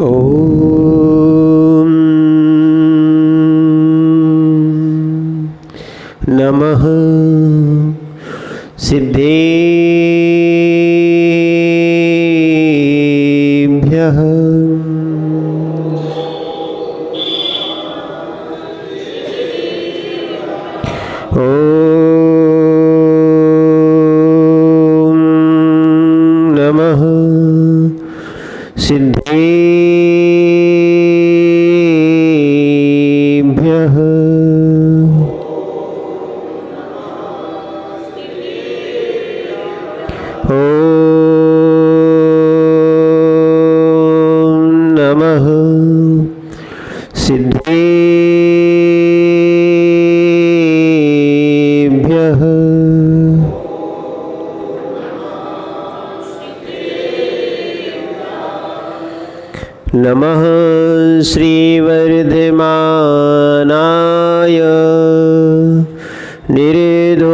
ओम नमः सिद्धेभ्यः। ओम नमः सिद्धेभ्यः। ओम नमः सिद्धेभ्यः। नमः श्रीवर्धमानाय निरेधोत्कलिलात्मने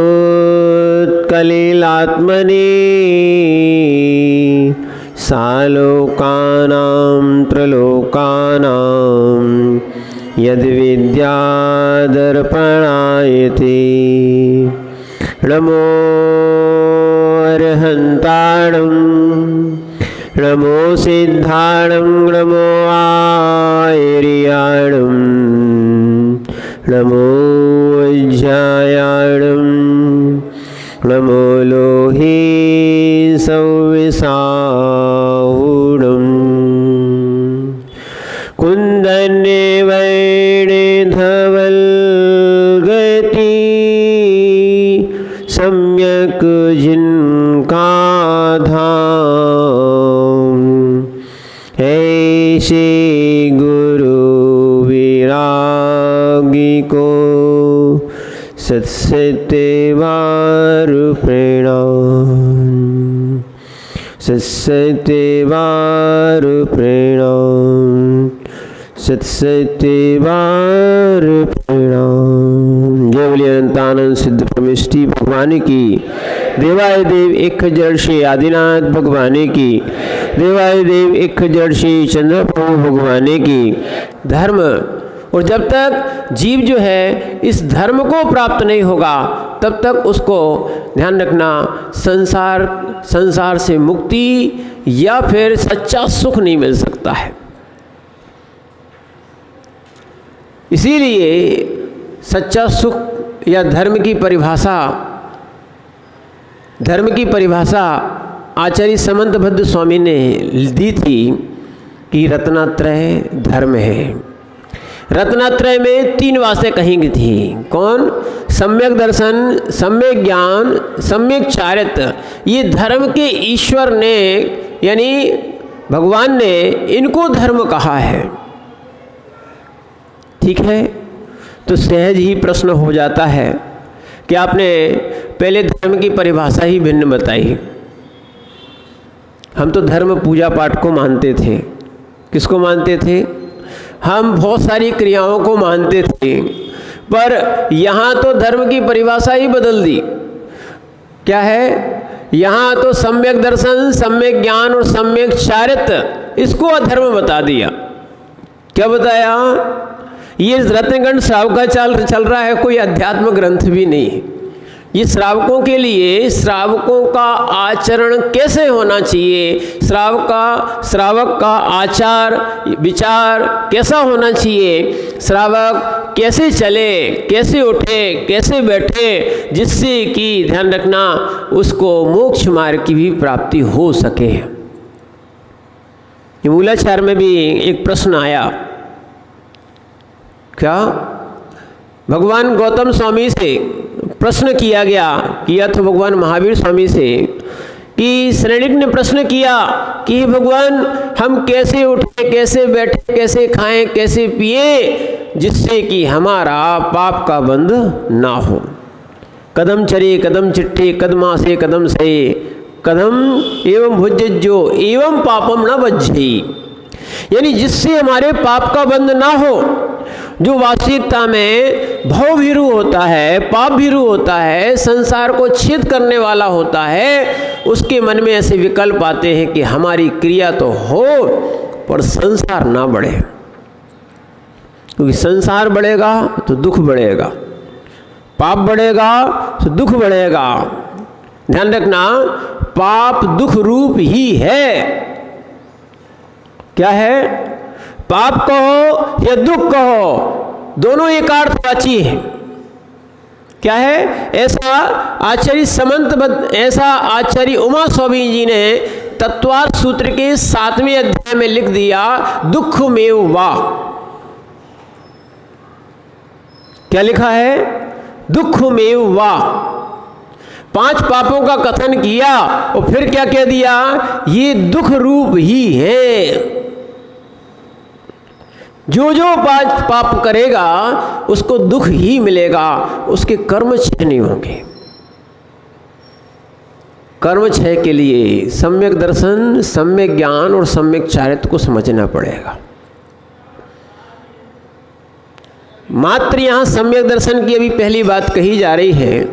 सालोकानां त्रलोकानां यद्विद्यादर्पणायते। नमो अर्हन्ताणं नमो सिद्धाणं नमो आयर्याणं नमो वज्रायाणं नमो लोहे संविसाहुणं कुन्दन्ये वैणेधवल्गति सम्यक् जिनका धाम। ऐसे गुरु विरागी को सत्सत्यवार प्रणाम। सत्सत्यवार प्रणाम। सत्सत्यवार प्रणाम। जय बोलिए अनंतानंद सिद्ध परमेष्टि भगवान की। देवाय देव एक जड़ से आदिनाथ भगवान की। देवाय देव एक जड़ से चंद्र प्रभु भगवान की। धर्म, और जब तक जीव जो है इस धर्म को प्राप्त नहीं होगा तब तक उसको ध्यान रखना संसार से मुक्ति या फिर सच्चा सुख नहीं मिल सकता है। इसीलिए सच्चा सुख या धर्म की परिभाषा आचार्य समंतभद्र स्वामी ने दी थी कि रत्नात्रय धर्म है। रत्नात्रय में 3 बातें कही गई थी। कौन? सम्यक दर्शन, सम्यक ज्ञान, सम्यक चारित्र। ये धर्म के ईश्वर ने यानी भगवान ने इनको धर्म कहा है। ठीक है, तो सहज ही प्रश्न हो जाता है कि आपने पहले धर्म की परिभाषा ही भिन्न बताई। हम तो धर्म पूजा पाठ को मानते थे। किसको मानते थे? हम बहुत सारी क्रियाओं को मानते थे, पर यहाँ तो धर्म की परिभाषा ही बदल दी। क्या है? यहाँ तो सम्यक दर्शन, सम्यक ज्ञान और सम्यक चारित्र, इसको अधर्म बता दिया। क्या बताया? ये रत्नगंध श्रावक का चल रहा है, कोई अध्यात्म ग्रंथ भी नहीं है। ये श्रावकों के लिए श्रावकों का आचरण कैसे होना चाहिए, श्रावक का आचार विचार कैसा होना चाहिए, श्रावक कैसे चले, कैसे उठे, कैसे बैठे, जिससे कि ध्यान रखना उसको मोक्ष मार्ग की भी प्राप्ति हो सके। मूलाचार में भी एक प्रश्न आया। क्या? भगवान गौतम स्वामी से प्रश्न किया तो भगवान महावीर स्वामी से कि श्रेणिक ने प्रश्न किया कि भगवान हम कैसे उठे, कैसे बैठे, कैसे खाएं, कैसे पिए, जिससे कि हमारा पाप का बंध ना हो। कदम चरे कदम चिट्ठे कदमा से कदम से कदम एवं भुज्यो एवं पापम न बज्झे, यानी जिससे हमारे पाप का बंध ना हो। जो वास्तविकता में भवभीरु होता है, पाप भीरु होता है, संसार को छेद करने वाला होता है, उसके मन में ऐसे विकल्प आते हैं कि हमारी क्रिया तो हो पर संसार ना बढ़े, क्योंकि संसार बढ़ेगा तो दुख बढ़ेगा, पाप बढ़ेगा तो दुख बढ़ेगा। ध्यान रखना, पाप दुख रूप ही है। क्या है? पाप कहो या दुख कहो, दोनों एकार्थवाची है। क्या है? ऐसा आचार्य उमा स्वामी जी ने तत्वार्थ सूत्र के 7वें अध्याय में लिख दिया, दुःखमेव वा। क्या लिखा है? दुःखमेव वा। 5 पापों का कथन किया और फिर क्या कह दिया? ये दुख रूप ही है। जो जो 5 पाप करेगा उसको दुख ही मिलेगा, उसके कर्म क्षय नहीं होंगे। कर्म क्षय के लिए सम्यक दर्शन, सम्यक ज्ञान और सम्यक चारित्र को समझना पड़ेगा। मात्र यहाँ सम्यक दर्शन की अभी पहली बात कही जा रही है।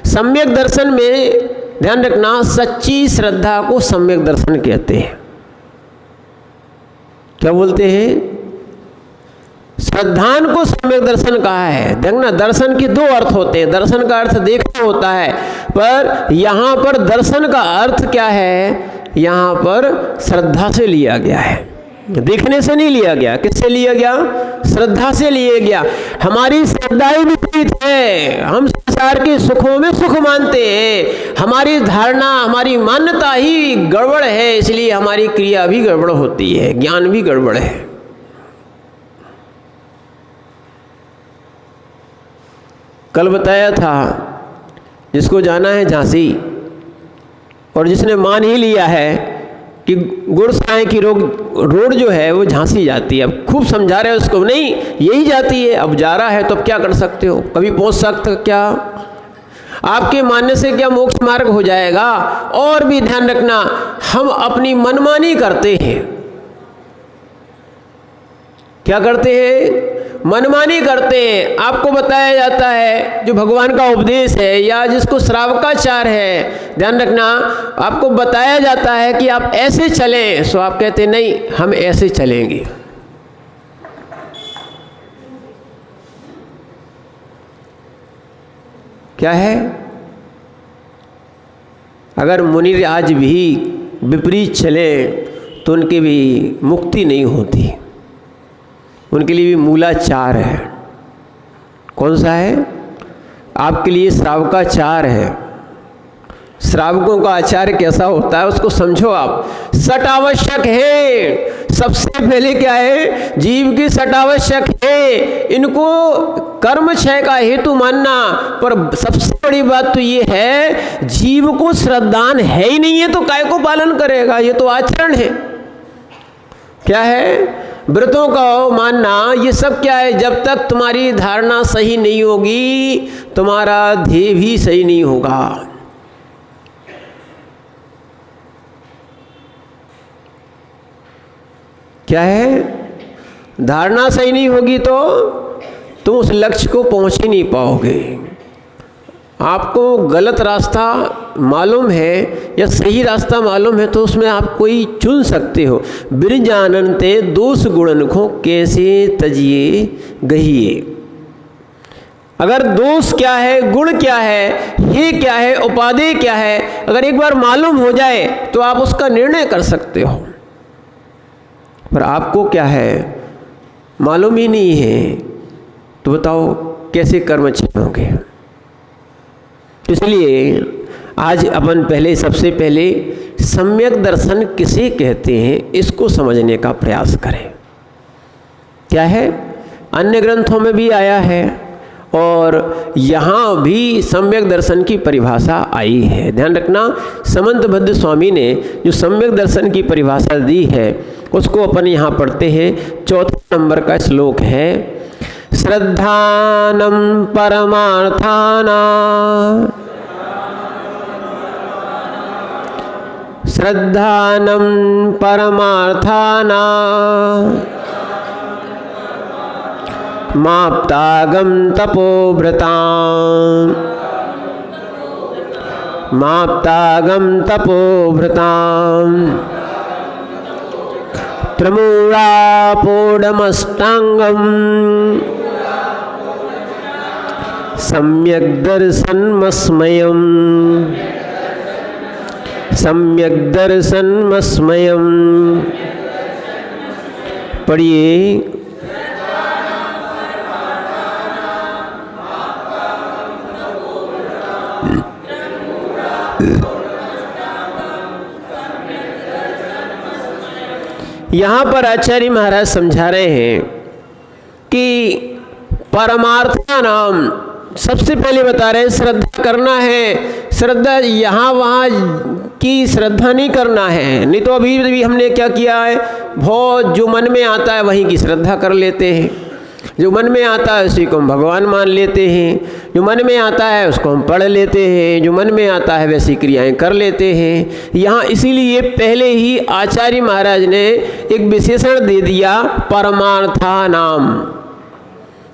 सम्यक दर्शन में ध्यान रखना, सच्ची श्रद्धा को सम्यक दर्शन कहते हैं। क्या बोलते हैं? श्रद्धान को सम्यक दर्शन कहा है। देखना, दर्शन के 2 अर्थ होते हैं। दर्शन का अर्थ देखना होता है, पर यहाँ पर दर्शन का अर्थ क्या है? यहाँ पर श्रद्धा से लिया गया है, देखने से नहीं लिया गया। किससे लिया गया? श्रद्धा से लिया गया। हमारी श्रद्धा ही विपरीत है। हम संसार के सुखों में सुख मानते हैं। हमारी धारणा, हमारी मान्यता ही गड़बड़ है, इसलिए हमारी क्रिया भी गड़बड़ होती है, ज्ञान भी गड़बड़ है। कल बताया था, जिसको जाना है झांसी और जिसने मान ही लिया है कि गुड़साई की रोड जो है वो झांसी जाती है। अब खूब समझा रहे हैं उसको, नहीं यही जाती है। अब जा रहा है तो अब क्या कर सकते हो? कभी पहुंच सकते क्या? आपके मानने से क्या मोक्ष मार्ग हो जाएगा? और भी ध्यान रखना, हम अपनी मनमानी करते हैं। क्या करते हैं? मनमानी करते हैं। आपको बताया जाता है, जो भगवान का उपदेश है या जिसको श्रावकाचार है, ध्यान रखना, आपको बताया जाता है कि आप ऐसे चलें, सो आप कहते हैं नहीं हम ऐसे चलेंगे। क्या है? अगर मुनि आज भी विपरीत चले तो उनकी भी मुक्ति नहीं होती, उनके लिए भी मूलाचार है। कौन सा है? आपके लिए श्रावकाचार है। श्रावकों का आचार कैसा होता है उसको समझो आप। सट आवश्यक है। सबसे पहले क्या है? जीव की सट आवश्यक है। इनको कर्म क्षय का हेतु मानना, पर सबसे बड़ी बात तो ये है, जीव को श्रद्धान है ही नहीं है तो काय को पालन करेगा? ये तो आचरण है। क्या है? व्रतों का मानना, ये सब क्या है? जब तक तुम्हारी धारणा सही नहीं होगी, तुम्हारा ध्येय भी सही नहीं होगा। क्या है? धारणा सही नहीं होगी तो तुम उस लक्ष्य को पहुंच ही नहीं पाओगे। आपको गलत रास्ता मालूम है या सही रास्ता मालूम है तो उसमें आप कोई चुन सकते हो। बिरजानन्ते दोष गुणनखों कैसे तजिए गहिए। अगर दोष क्या है, गुण क्या है, ये क्या है, उपादेय क्या है, अगर एक बार मालूम हो जाए तो आप उसका निर्णय कर सकते हो। पर आपको क्या है, मालूम ही नहीं है, तो बताओ कैसे कर्म होंगे। इसलिए आज अपन पहले सबसे पहले सम्यक दर्शन किसे कहते हैं इसको समझने का प्रयास करें। क्या है? अन्य ग्रंथों में भी आया है और यहाँ भी सम्यक दर्शन की परिभाषा आई है। ध्यान रखना, समंतभद्र स्वामी ने जो सम्यक दर्शन की परिभाषा दी है उसको अपन यहाँ पढ़ते हैं। 4 नंबर का श्लोक है, श्रद्धानं परमार्थानां श्रद्धानं परमार्थानां माप्तागं तपोभृतां माप्तागं तपोभृतां त्रिमूढापोढमष्टाङ्गम् सम्यक् दर्शनमस्मयम् सम्यक् दर्शनमस्मयम्। पढ़िए। यहाँ पर आचार्य महाराज समझा रहे हैं कि परमार्थ का नाम सबसे पहले बता रहे हैं श्रद्धा करना है। श्रद्धा यहाँ वहाँ की श्रद्धा नहीं करना है, नहीं तो अभी भी हमने क्या किया है, बहुत जो मन में आता है वहीं की श्रद्धा कर लेते हैं। जो मन में आता है उसी को हम भगवान मान लेते हैं, जो मन में आता है उसको हम पढ़ लेते हैं, जो मन में आता है वैसी क्रियाएं कर लेते हैं। यहाँ इसीलिए पहले ही आचार्य महाराज ने एक विशेषण दे दिया, परमार्था नाम।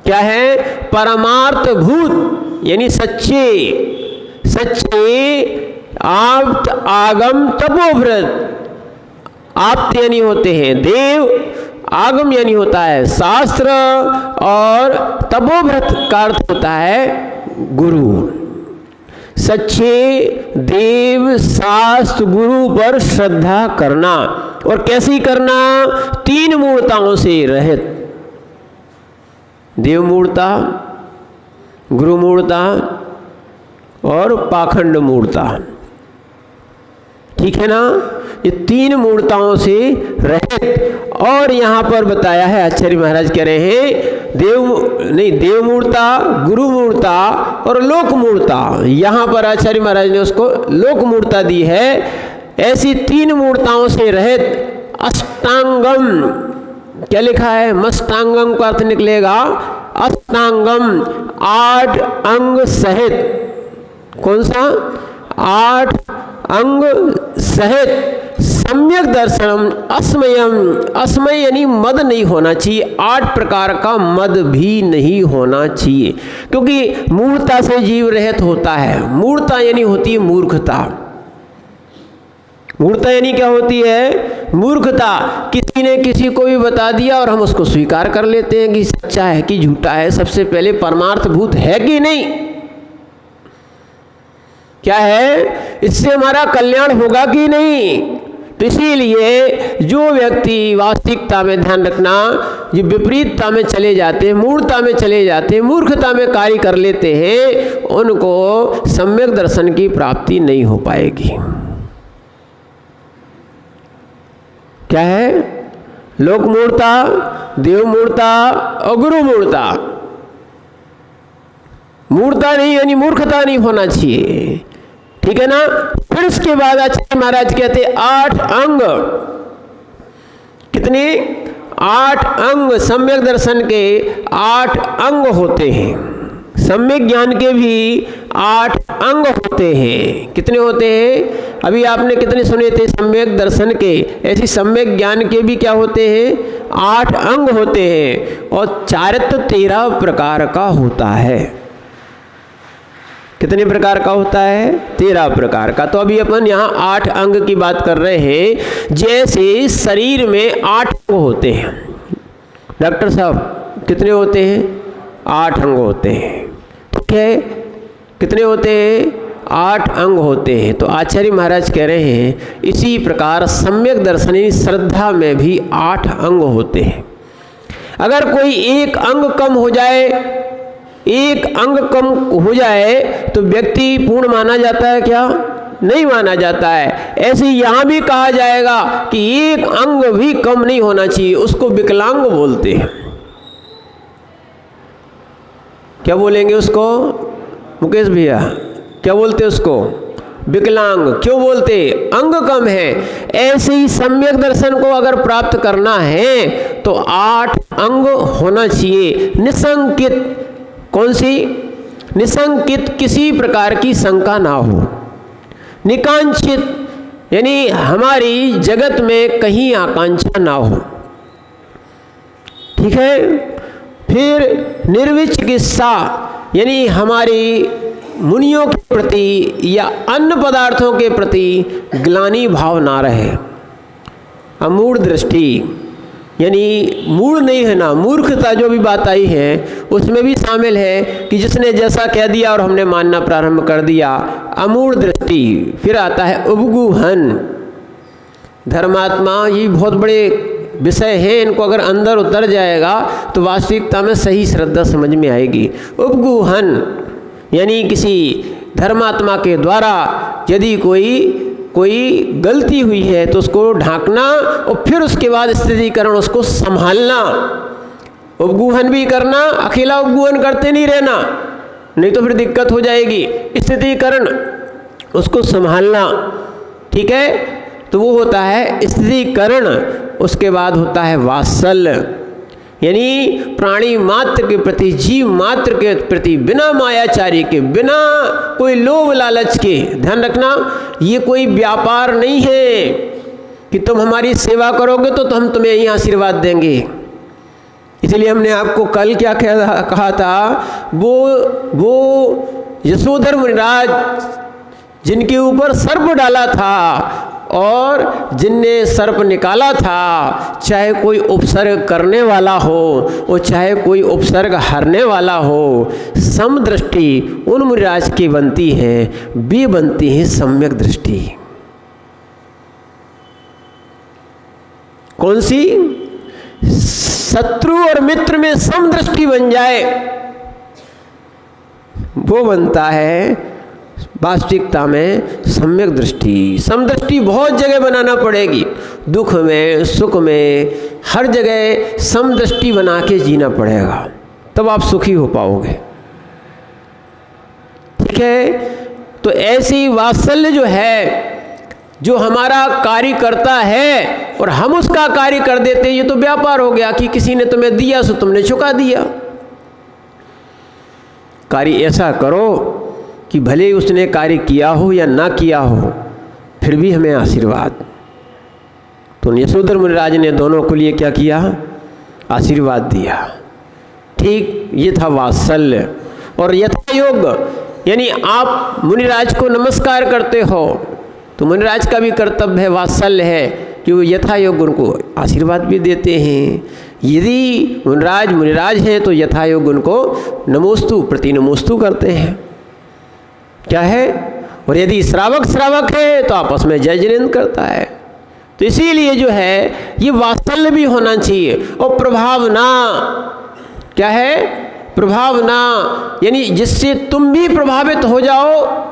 क्या है? परमार्थ भूत, यानी सच्चे आप्त आगम तपोव्रत। आप्त यानी होते हैं देव, आगम यानी होता है शास्त्र, और तपोव्रत का अर्थ होता है गुरु। सच्चे देव शास्त्र गुरु पर श्रद्धा करना। और कैसी करना? तीन मूर्ताओं से रहित, देव मूर्ता, गुरु मूर्ता और पाखंड मूर्ता। ठीक है ना? ये तीन मूर्ताओं से रहित। और यहाँ पर बताया है, आचार्य महाराज कह रहे हैं देव मूर्ता, गुरु मूर्ता और लोक मूर्ता। यहाँ पर आचार्य महाराज ने उसको लोक मूर्ता दी है। ऐसी तीन मूर्ताओं से रहित अष्टांगम, क्या लिखा है? मष्टांगम का अर्थ निकलेगा अष्टांगम, 8 अंग सहित। कौन सा? 8 अंग सहित सम्यक दर्शनम अस्मयम। अस्मय यानी मद नहीं होना चाहिए, 8 प्रकार का मद भी नहीं होना चाहिए, क्योंकि मूर्ता से जीव रहित होता है। मूर्ता यानी होती है मूर्खता। मूर्ता यानी क्या होती है? मूर्खता। किसी ने किसी को भी बता दिया और हम उसको स्वीकार कर लेते हैं कि सच्चा है कि झूठा है। सबसे पहले परमार्थ भूत है कि नहीं, क्या है, इससे हमारा कल्याण होगा कि नहीं। तो इसीलिए जो व्यक्ति वास्तविकता में, ध्यान रखना, जो विपरीतता में चले जाते हैं, मूर्खता में चले जाते हैं, मूर्खता में कार्य कर लेते हैं, उनको सम्यक दर्शन की प्राप्ति नहीं हो पाएगी। क्या है? लोक मूर्ता, देव मूर्ता और गुरु मूर्ता। मूर्ता नहीं यानी मूर्खता नहीं होना चाहिए। ठीक है ना? फिर उसके बाद आचार्य महाराज कहते 8 अंग। कितने? 8 अंग। सम्यक दर्शन के 8 अंग होते हैं। सम्यक ज्ञान के भी 8 अंग होते हैं। कितने होते हैं? अभी आपने कितने सुने थे सम्यक दर्शन के? ऐसी सम्यक ज्ञान के भी क्या होते हैं? 8 अंग होते हैं। और चारित्र 13 प्रकार का होता है। कितने प्रकार का होता है? 13 प्रकार का। तो अभी अपन यहाँ 8 अंग की बात कर रहे हैं। जैसे शरीर में 8 अंग होते हैं। डॉक्टर साहब कितने होते हैं? 8 अंग होते हैं। ठीक है? कितने होते हैं? 8 अंग होते हैं। तो आचार्य महाराज कह रहे हैं इसी प्रकार सम्यक दर्शनी श्रद्धा में भी 8 अंग होते हैं। अगर कोई एक अंग कम हो जाए, एक अंग कम हो जाए तो व्यक्ति पूर्ण माना जाता है क्या? नहीं माना जाता है। ऐसे यहाँ भी कहा जाएगा कि एक अंग भी कम नहीं होना चाहिए, उसको विकलांग बोलते हैं। क्या बोलेंगे उसको? मुकेश भैया क्या बोलते उसको? विकलांग। क्यों बोलते? अंग कम है। ऐसे ही सम्यक दर्शन को अगर प्राप्त करना है तो 8 अंग होना चाहिए। निसंकित। कौन सी? निसंकित, किसी प्रकार की शंका ना हो। निकांक्षित यानी हमारी जगत में कहीं आकांक्षा ना हो। ठीक है? फिर निर्विचिकित्सा यानी हमारी मुनियों के प्रति या अन्य पदार्थों के प्रति ग्लानि भाव ना रहे। अमूढ़ दृष्टि, यानी मूढ़ नहीं है ना, मूर्खता जो भी बात आई है उसमें भी शामिल है कि जिसने जैसा कह दिया और हमने मानना प्रारंभ कर दिया। अमूढ़ दृष्टि। फिर आता है उपगूहन। धर्मात्मा, ये बहुत बड़े विषय हैं, इनको अगर अंदर उतर जाएगा तो वास्तविकता में सही श्रद्धा समझ में आएगी। उपगूहन यानी किसी धर्मात्मा के द्वारा यदि कोई गलती हुई है तो उसको ढांकना और फिर उसके बाद स्थिरीकरण, उसको संभालना। उपगूहन भी करना, अकेला उपगूहन करते नहीं रहना, नहीं तो फिर दिक्कत हो जाएगी। स्थिरीकरण, उसको संभालना, ठीक है। तो वो होता है स्थिरीकरण। उसके बाद होता है वात्सल्य, यानी प्राणी मात्र के प्रति, जीव मात्र के प्रति बिना मायाचारी के, बिना कोई लोभ लालच के। ध्यान रखना, ये कोई व्यापार नहीं है कि तुम हमारी सेवा करोगे तो हम तुम्हें यही आशीर्वाद देंगे। इसलिए हमने आपको कल क्या कहा था, वो यशोधर मुनिराज जिनके ऊपर सर्प डाला था और जिनने सर्प निकाला था, चाहे कोई उपसर्ग करने वाला हो और चाहे कोई उपसर्ग हरने वाला हो, समदृष्टि उन मुनिराज की बनती है, वे बनती है सम्यक दृष्टि। कौन सी? शत्रु और मित्र में समदृष्टि बन जाए, वो बनता है वास्तविकता में सम्यक दृष्टि। समदृष्टि बहुत जगह बनाना पड़ेगी, दुख में, सुख में, हर जगह समदृष्टि बना के जीना पड़ेगा, तब आप सुखी हो पाओगे, ठीक है। तो ऐसी वात्सल्य जो है, जो हमारा कार्य करता है और हम उसका कार्य कर देते, ये तो व्यापार हो गया कि किसी ने तुम्हें दिया सो तुमने चुका दिया। कार्य ऐसा करो कि भले ही उसने कार्य किया हो या ना किया हो, फिर भी हमें आशीर्वाद। तो यशोधर मुनिराज ने दोनों को लिए क्या किया? आशीर्वाद दिया। ठीक, ये था वात्सल्य। और यथा योग, यानी आप मुनिराज को नमस्कार करते हो तो मुनिराज का भी कर्तव्य है, वात्सल्य है कि वो यथा योग उनको आशीर्वाद भी देते हैं। यदि मुनिराज हैं तो यथा योग उनको नमोस्तु, प्रति नमोस्तु करते हैं, क्या है। और यदि श्रावक है तो आपस में जय जिनेन्द्र करता है। तो इसीलिए जो है ये वात्सल्य भी होना चाहिए। और प्रभावना, क्या है? प्रभावना, यानी जिससे तुम भी प्रभावित हो जाओ।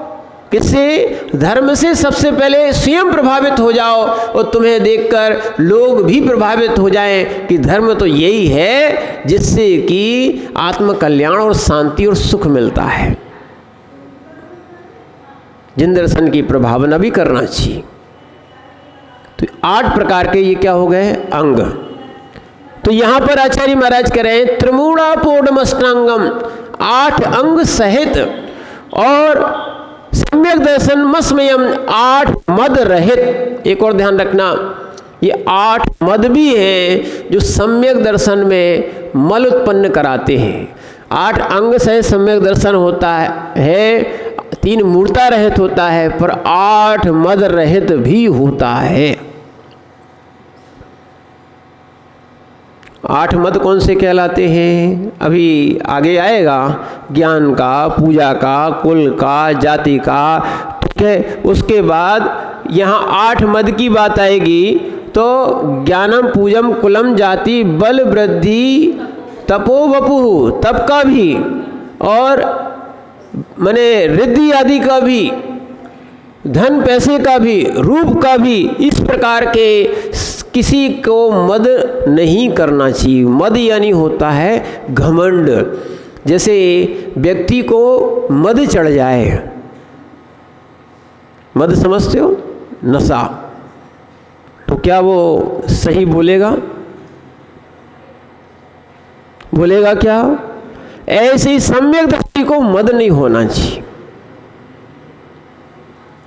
किससे? धर्म से सबसे पहले स्वयं प्रभावित हो जाओ और तुम्हें देखकर लोग भी प्रभावित हो जाएं कि धर्म तो यही है जिससे कि आत्मकल्याण और शांति और सुख मिलता है। जिन दर्शन की प्रभावना भी करना चाहिए। तो 8 प्रकार के ये क्या हो गए? अंग। तो यहाँ पर आचार्य महाराज कह रहे हैं त्रिमूढ़ापोढ़मष्टांगम, 8 अंग सहित और सम्यक दर्शन मस्मयम, 8 मद रहित। एक और ध्यान रखना, ये 8 मद भी हैं जो सम्यक दर्शन में मल उत्पन्न कराते हैं। 8 अंग सहित सम्यक दर्शन होता है, 3 मूर्ता रहित होता है, पर 8 मद रहित भी होता है। 8 मद कौन से कहलाते हैं? अभी आगे आएगा, ज्ञान का, पूजा का, कुल का, जाति का, ठीक है। उसके बाद यहाँ 8 मद की बात आएगी तो ज्ञानम, पूजम, कुलम, जाति, बल, वृद्धि, तपो वपु, तप का भी और माने रिद्धि आदि का भी, धन पैसे का भी, रूप का भी, इस प्रकार के किसी को मद नहीं करना चाहिए। मद यानी होता है घमंड। जैसे व्यक्ति को मद चढ़ जाए, मद समझते हो? नशा, तो क्या वो सही बोलेगा? बोलेगा क्या? ऐसे ही सम्यक दृष्टि को मद नहीं होना चाहिए।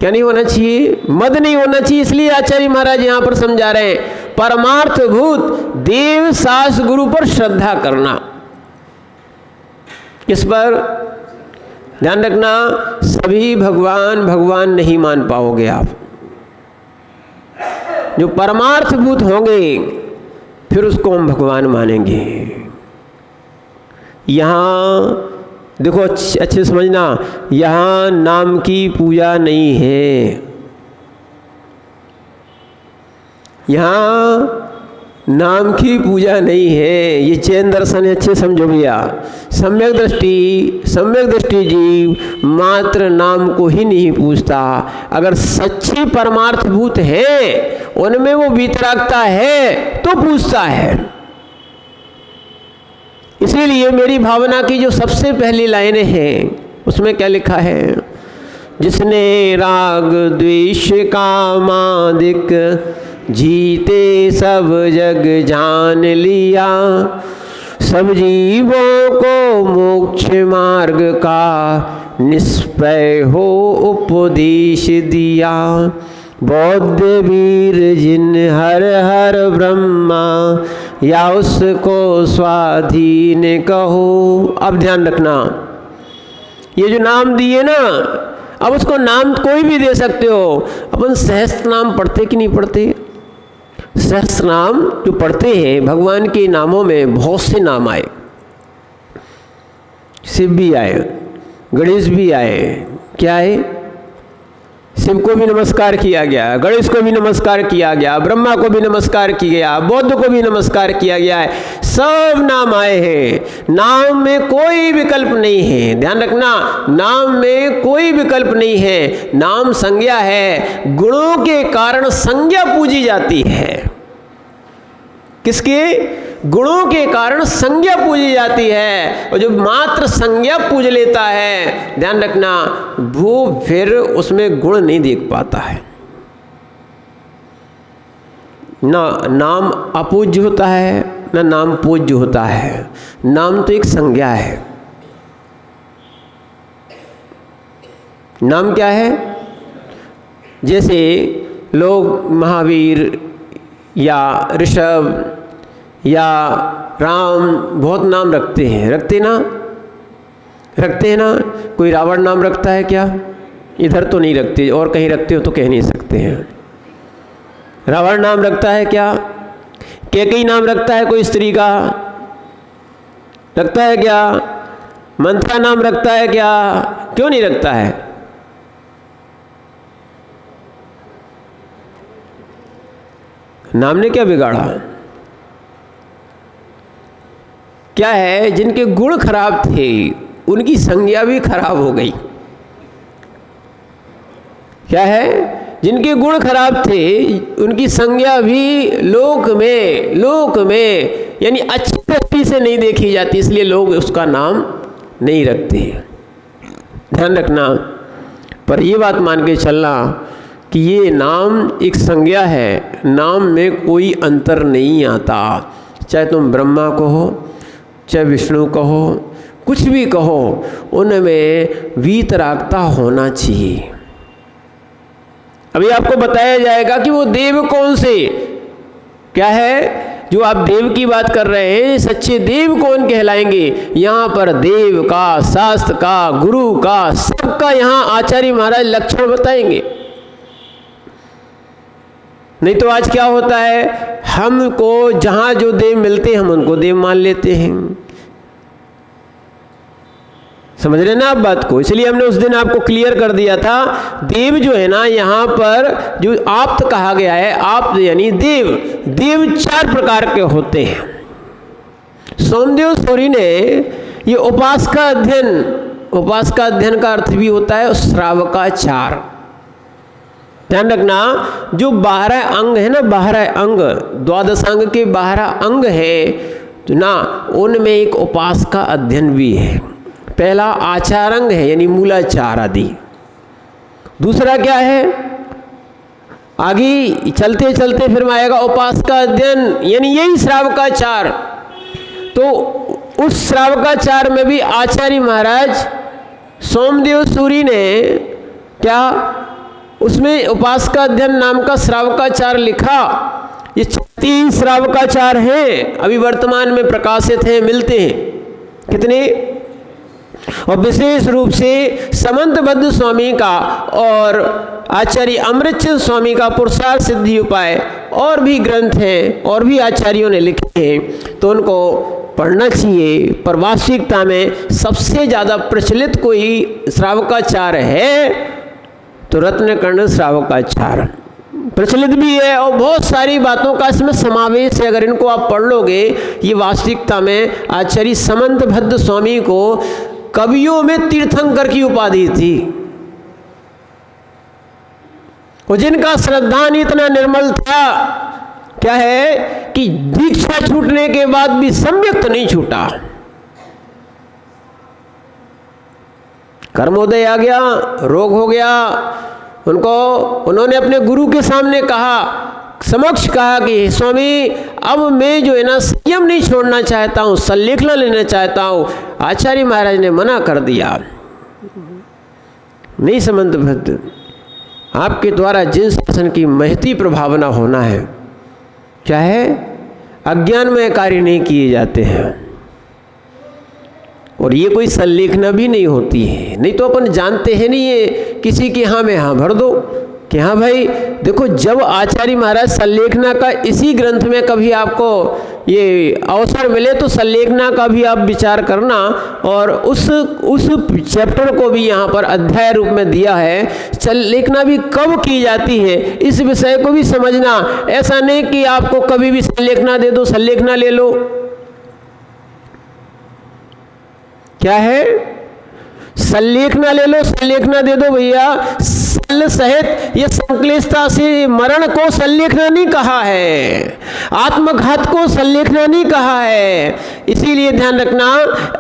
क्या नहीं होना चाहिए? मद नहीं होना चाहिए। इसलिए आचार्य महाराज यहां पर समझा रहे हैं परमार्थ भूत देव शास्त्र गुरु पर श्रद्धा करना। किस पर ध्यान रखना? सभी भगवान नहीं मान पाओगे आप। जो परमार्थ भूत होंगे, फिर उसको हम भगवान मानेंगे। यहाँ देखो अच्छे समझना, यहाँ नाम की पूजा नहीं है, यहाँ नाम की पूजा नहीं है। ये चैन दर्शन है, अच्छे समझो भैया। सम्यक दृष्टि जीव मात्र नाम को ही नहीं पूछता। अगर सच्चे परमार्थ भूत है, उनमें वो वीतरागता है तो पूछता है। इसीलिए मेरी भावना की जो सबसे पहली लाइनें हैं उसमें क्या लिखा है, जिसने राग द्वेष कामादिक जीते सब जग जान लिया, सब जीवों को मोक्ष मार्ग का निष्पय हो उपदेश दिया। बौद्ध वीर जिन हर हर ब्रह्मा, या उसको स्वाधीन कहो। अब ध्यान रखना, ये जो नाम दिए ना, अब उसको नाम कोई भी दे सकते हो। अपन सहस्त्र नाम पढ़ते कि नहीं पढ़ते? सहस्त्र नाम जो पढ़ते हैं, भगवान के नामों में बहुत से नाम आए। शिव भी आए, गणेश भी आए। क्या है? शिव को भी नमस्कार किया गया, गणेश को भी नमस्कार किया गया, ब्रह्मा को भी नमस्कार किया गया, बौद्ध को भी नमस्कार किया गया है। सब नाम आए हैं। नाम में कोई विकल्प नहीं है। ध्यान रखना, नाम में कोई विकल्प नहीं है। नाम संज्ञा है। गुणों के कारण संज्ञा पूजी जाती है। किसके? गुणों के कारण संज्ञा पूजी जाती है। और जो मात्र संज्ञा पूज लेता है, ध्यान रखना, वो फिर उसमें गुण नहीं देख पाता है। ना नाम अपूज्य होता है, ना नाम पूज्य होता है। नाम तो एक संज्ञा है। नाम क्या है? जैसे लोग महावीर या ऋषभ या राम बहुत नाम रखते हैं। रखते हैं ना। कोई रावण नाम रखता है क्या? इधर तो नहीं रखते, और कहीं रखते हो तो कह नहीं सकते हैं। रावण नाम रखता है क्या? कैकेयी नाम रखता है कोई स्त्री का? रखता है क्या? मंथरा नाम रखता है क्या? क्यों नहीं रखता है? नाम ने क्या बिगाड़ा? क्या है? जिनके गुण खराब थे उनकी संज्ञा भी खराब हो गई। क्या है? जिनके गुण खराब थे उनकी संज्ञा भी लोक में यानी अच्छी दृष्टि से नहीं देखी जाती, इसलिए लोग उसका नाम नहीं रखते। ध्यान रखना, पर ये बात मान के चलना कि ये नाम एक संज्ञा है। नाम में कोई अंतर नहीं आता। चाहे तुम ब्रह्मा कहो, चाहे विष्णु कहो, कुछ भी कहो, उनमें वीतरागता होना चाहिए। अभी आपको बताया जाएगा कि वो देव कौन से, क्या है जो आप देव की बात कर रहे हैं, सच्चे देव कौन कहलाएंगे। यहाँ पर देव का, शास्त्र का, गुरु का, सबका यहाँ आचार्य महाराज लक्षण बताएंगे। नहीं तो आज क्या होता है, हमको जहाँ जो देव मिलते हैं हम उनको देव मान लेते हैं। समझ रहे ना आप बात को? इसलिए हमने उस दिन आपको क्लियर कर दिया था, देव जो है ना, यहाँ पर जो आप्त कहा गया है, आप्त यानी देव। देव 4 प्रकार के होते हैं। सोमदेव सूरी ने ये उपासका अध्ययन का अर्थ भी होता है श्रावकाचार। ध्यान रखना, जो 12 अंग है ना, 12 अंग, द्वादशांग के 12 अंग है ना, उनमें एक उपासका अध्ययन भी है। पहला आचारंग है यानी मूलाचार आदि। दूसरा क्या है, आगे चलते चलते फिर में आएगा उपासका अध्ययन यानी यही श्रावकाचार। तो उस श्रावकाचार में भी आचार्य महाराज सोमदेव सूरी ने क्या उसमें उपासका अध्ययन नाम का श्रावकाचार लिखा। ये 36 श्रावकाचार हैं, अभी वर्तमान में प्रकाशित हैं, मिलते हैं। कितने? और विशेष रूप से समंतबद्ध स्वामी का और आचार्य अमृतचंद स्वामी का पुरुषार्थ सिद्धि उपाय और भी ग्रंथ हैं और भी आचार्यों ने लिखे हैं, तो उनको पढ़ना चाहिए। पर वास्तविकता में सबसे ज़्यादा प्रचलित कोई श्रावकाचार है तो रत्नकर्ण श्रावकाचार प्रचलित भी है और बहुत सारी बातों का इसमें समावेश है। अगर इनको आप पढ़ लोगे, ये वास्तविकता में आचार्य समंतबद्ध स्वामी को कवियों में तीर्थंकर की उपाधि थी और जिनका श्रद्धान इतना निर्मल था, क्या है कि दीक्षा छूटने के बाद भी सम्यक नहीं छूटा। कर्मोदय आ गया, रोग हो गया, उन्होंने अपने गुरु के सामने कहा, समक्ष कहा कि स्वामी अब मैं जो है ना संयम नहीं छोड़ना चाहता हूँ, संलेखना लेना चाहता हूँ। आचार्य महाराज ने मना कर दिया, नहीं समंतबद्ध, आपके द्वारा जिन शासन की महती प्रभावना होना है, क्या है अज्ञान में कार्य नहीं किए जाते हैं और ये कोई संलेखना भी नहीं होती है। नहीं तो अपन जानते हैं नहीं, ये किसी के हाँ में हाँ भर दो कि हाँ भाई देखो, जब आचार्य महाराज संलेखना का इसी ग्रंथ में कभी आपको ये अवसर मिले तो संलेखना का भी आप विचार करना और उस चैप्टर को भी यहाँ पर अध्याय रूप में दिया है। संलेखना भी कब की जाती है इस विषय को भी समझना। ऐसा नहीं कि आपको कभी भी संलेखना दे दो, संलेखना ले लो। क्या है, संलेखना ले लो, संलेखना दे दो भैया। सल सहित ये संक्लिष्टता से मरण को संलेखना नहीं कहा है, आत्मघात को संलेखना नहीं कहा है। इसीलिए ध्यान रखना,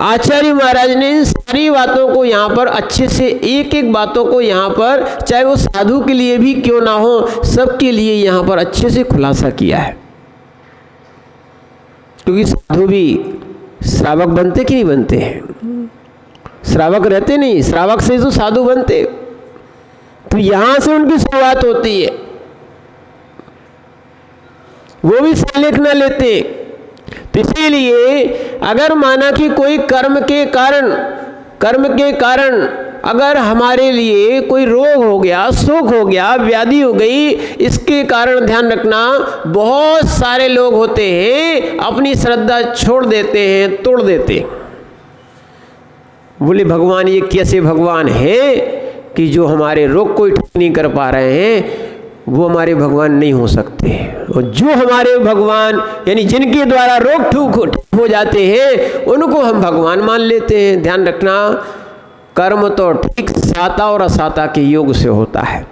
आचार्य महाराज ने इन सारी बातों को यहाँ पर अच्छे से एक एक बातों को यहाँ पर, चाहे वो साधु के लिए भी क्यों ना हो, सबके लिए यहाँ पर अच्छे से खुलासा किया है। क्योंकि साधु भी श्रावक बनते कि नहीं बनते हैं? श्रावक रहते नहीं, श्रावक से तो साधु बनते। तो यहां से उनकी शुरुआत होती है, वो भी संलेखना लेते। तो इसीलिए अगर माना कि कोई कर्म के कारण अगर हमारे लिए कोई रोग हो गया, सुख हो गया, व्याधि हो गई, इसके कारण ध्यान रखना बहुत सारे लोग होते हैं अपनी श्रद्धा छोड़ देते हैं, तोड़ देते हैं। बोले भगवान ये कैसे भगवान है कि जो हमारे रोग को ठीक नहीं कर पा रहे हैं, वो हमारे भगवान नहीं हो सकते। और जो हमारे भगवान यानी जिनके द्वारा रोग ठीक हो जाते हैं उनको हम भगवान मान लेते हैं। ध्यान रखना, कर्म तो ठीक साता और असाता के योग से होता है।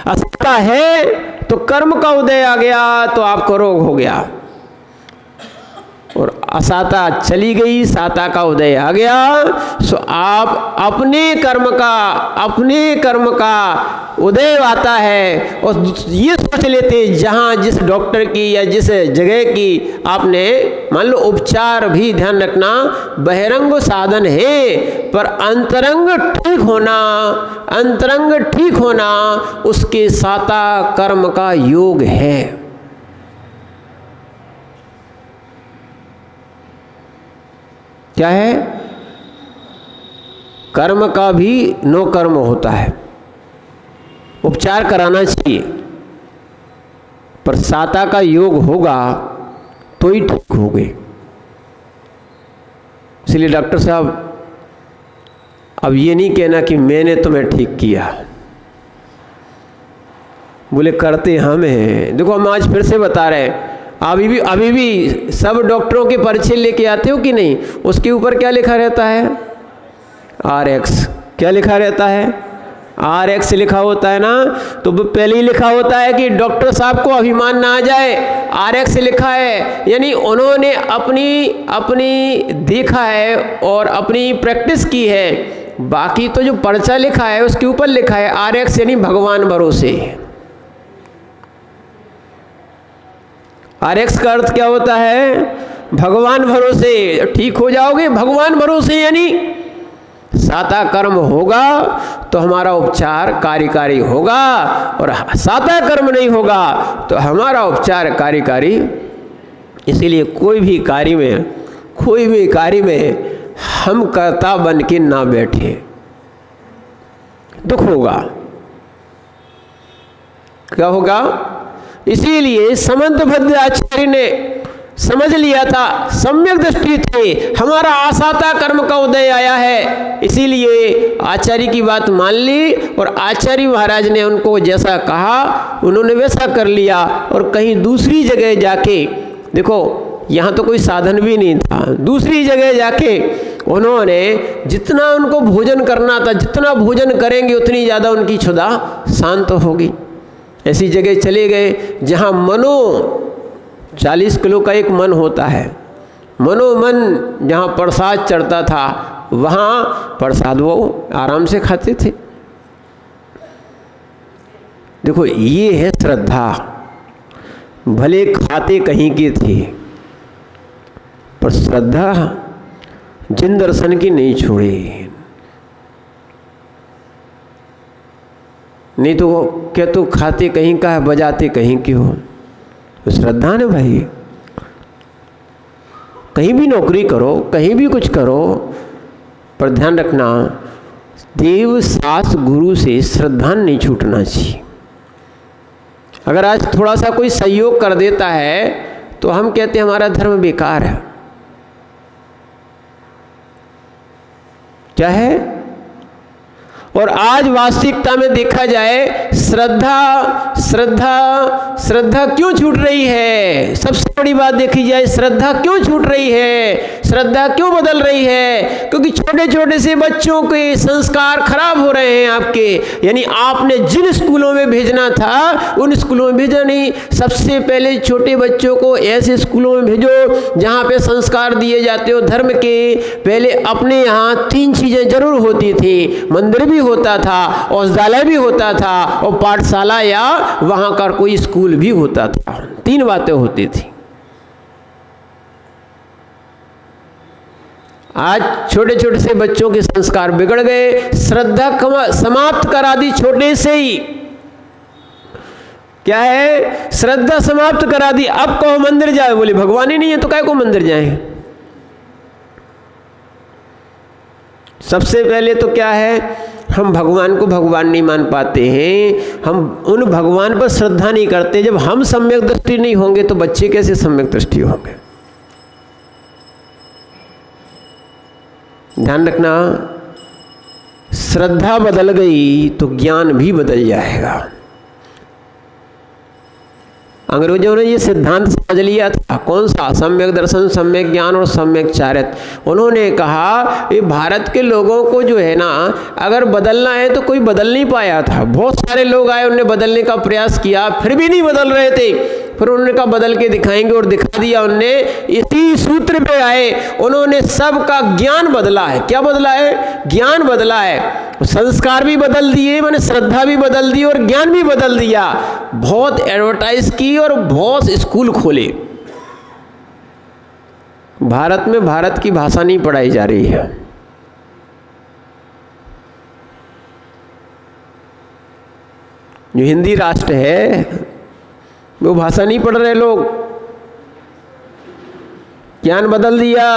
असाता है तो कर्म का उदय आ गया तो आपको रोग हो गया, और असाता चली गई, साता का उदय आ गया। सो आप अपने कर्म का उदय आता है और ये सोच लेते जहाँ जिस डॉक्टर की या जिस जगह की आपने मान लो उपचार भी, ध्यान रखना बहिरंग साधन है, पर अंतरंग ठीक होना उसके साता कर्म का योग है। क्या है, कर्म का भी नो कर्म होता है, उपचार कराना चाहिए, पर साता का योग होगा तो ही ठीक होगे। इसलिए डॉक्टर साहब अब ये नहीं कहना कि मैंने तुम्हें ठीक किया, बोले करते हम हैं। देखो हम आज फिर से बता रहे हैं, अभी भी सब डॉक्टरों के परिचय लेके आते हो कि नहीं? उसके ऊपर क्या लिखा रहता है? RX। क्या लिखा रहता है? RX लिखा होता है ना। तो पहले ही लिखा होता है कि डॉक्टर साहब को अभिमान ना आ जाए, RX लिखा है, यानी उन्होंने अपनी देखा है और अपनी प्रैक्टिस की है। बाकी तो जो पर्चा लिखा है उसके ऊपर लिखा है RX, यानी भगवान भरोसे। RX का अर्थ क्या होता है? भगवान भरोसे ठीक हो जाओगे, भगवान भरोसे यानी साता कर्म होगा तो हमारा उपचार कार्यकारी होगा, और साता कर्म नहीं होगा तो हमारा उपचार कार्यकारी। इसीलिए कोई भी कार्य में हम कर्ता बन के ना बैठे, दुख होगा। क्या होगा? इसीलिए समंतभद्र आचार्य ने समझ लिया था, सम्यक दृष्टि थे, हमारा आसाता कर्म का उदय आया है, इसीलिए आचार्य की बात मान ली और आचार्य महाराज ने उनको जैसा कहा उन्होंने वैसा कर लिया। और कहीं दूसरी जगह जाके, देखो यहाँ तो कोई साधन भी नहीं था, दूसरी जगह जाके उन्होंने जितना उनको भोजन करना था, जितना भोजन करेंगे उतनी ज़्यादा उनकी क्षुधा शांत होगी। ऐसी जगह चले गए जहाँ 40 किलो का एक मन होता है, मनोमन जहाँ प्रसाद चढ़ता था वहाँ प्रसाद वो आराम से खाते थे। देखो ये है श्रद्धा। भले खाते कहीं के थे पर श्रद्धा जिन दर्शन की नहीं छोड़ी। नहीं तो क्या तो खाते कहीं का है, बजाते कहीं के हो। तो श्रद्धा ने भाई, कहीं भी नौकरी करो, कहीं भी कुछ करो, पर ध्यान रखना देव शास्त्र गुरु से श्रद्धा नहीं छूटना चाहिए। अगर आज थोड़ा सा कोई सहयोग कर देता है तो हम कहते हैं हमारा धर्म बेकार है। क्या है? और आज वास्तविकता में देखा जाए श्रद्धा क्यों छूट रही है? सबसे बड़ी बात देखी जाए, श्रद्धा क्यों छूट रही है, श्रद्धा क्यों बदल रही है? क्योंकि छोटे छोटे से बच्चों के संस्कार खराब हो रहे हैं आपके। यानी आपने जिन स्कूलों में भेजना था उन स्कूलों में भेजा नहीं। सबसे पहले छोटे बच्चों को ऐसे स्कूलों में भेजो जहाँ पे संस्कार दिए जाते हो धर्म के। पहले अपने यहाँ 3 चीज़ें जरूर होती थी, मंदिर भी होता था, औषधालय भी होता था और पाठशाला या वहाँ का कोई स्कूल भी होता था। 3 बातें होती थी। आज छोटे छोटे से बच्चों के संस्कार बिगड़ गए, श्रद्धा समाप्त करा दी छोटे से ही। क्या है? श्रद्धा समाप्त करा दी। अब कहो मंदिर जाए, बोले भगवान ही नहीं है तो काय को मंदिर जाए। सबसे पहले तो क्या है, हम भगवान को भगवान नहीं मान पाते हैं, हम उन भगवान पर श्रद्धा नहीं करते। जब हम सम्यक दृष्टि नहीं होंगे तो बच्चे कैसे सम्यक दृष्टि होंगे? ध्यान रखना, श्रद्धा बदल गई तो ज्ञान भी बदल जाएगा। अंग्रेजों ने ये सिद्धांत समझ लिया था। कौन सा? सम्यक दर्शन, सम्यक ज्ञान और सम्यक चारित्र। उन्होंने कहा ये भारत के लोगों को जो है ना, अगर बदलना है तो कोई बदल नहीं पाया था। बहुत सारे लोग आए, उन्होंने बदलने का प्रयास किया, फिर भी नहीं बदल रहे थे। फिर उन्होंने कहा बदल के दिखाएंगे और दिखा दिया उनने। इसी सूत्र पे आए, उन्होंने सबका ज्ञान बदला है। क्या बदला है? ज्ञान बदला है। संस्कार भी बदल दिए, मैंने श्रद्धा भी बदल दी और ज्ञान भी बदल दिया। बहुत एडवर्टाइज की और बहुत स्कूल खोले। भारत में भारत की भाषा नहीं पढ़ाई जा रही है। जो हिंदी राष्ट्र है वो भाषा नहीं पढ़ रहे लोग। ज्ञान बदल दिया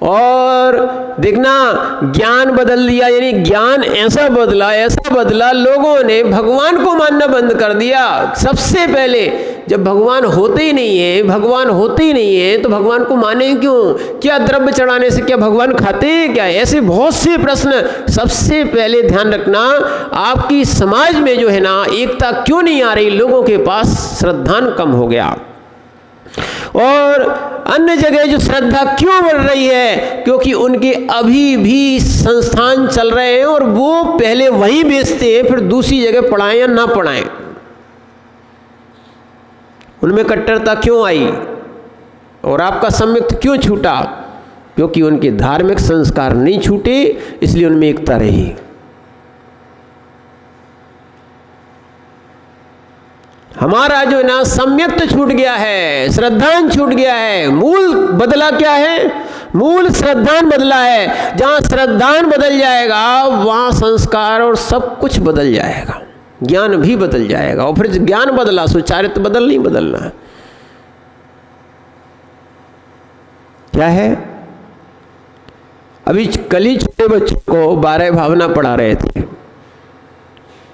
और देखना ज्ञान बदल दिया, यानी ज्ञान ऐसा बदला लोगों ने भगवान को मानना बंद कर दिया। सबसे पहले जब भगवान होते ही नहीं है तो भगवान को माने क्यों? क्या द्रव्य चढ़ाने से क्या भगवान खाते हैं क्या? ऐसे बहुत से प्रश्न। सबसे पहले ध्यान रखना, आपकी समाज में जो है ना एकता क्यों नहीं आ रही? लोगों के पास श्रद्धान कम हो गया। और अन्य जगह जो श्रद्धा क्यों बढ़ रही है? क्योंकि उनके अभी भी संस्थान चल रहे हैं और वो पहले वहीं बेचते हैं, फिर दूसरी जगह पढ़ाएं या ना पढ़ाएं। उनमें कट्टरता क्यों आई और आपका सम्यक क्यों छूटा? क्योंकि उनके धार्मिक संस्कार नहीं छूटे, इसलिए उनमें एकता रही। हमारा जो है ना सम्यक तो छूट गया है, श्रद्धान छूट गया है। मूल बदला क्या है? मूल श्रद्धान बदला है। जहाँ श्रद्धान बदल जाएगा वहाँ संस्कार और सब कुछ बदल जाएगा, ज्ञान भी बदल जाएगा। और फिर ज्ञान बदला सो चारित्र बदल नहीं बदलना। क्या है? अभी कल ही छोटे बच्चों को 12 भावना पढ़ा रहे थे।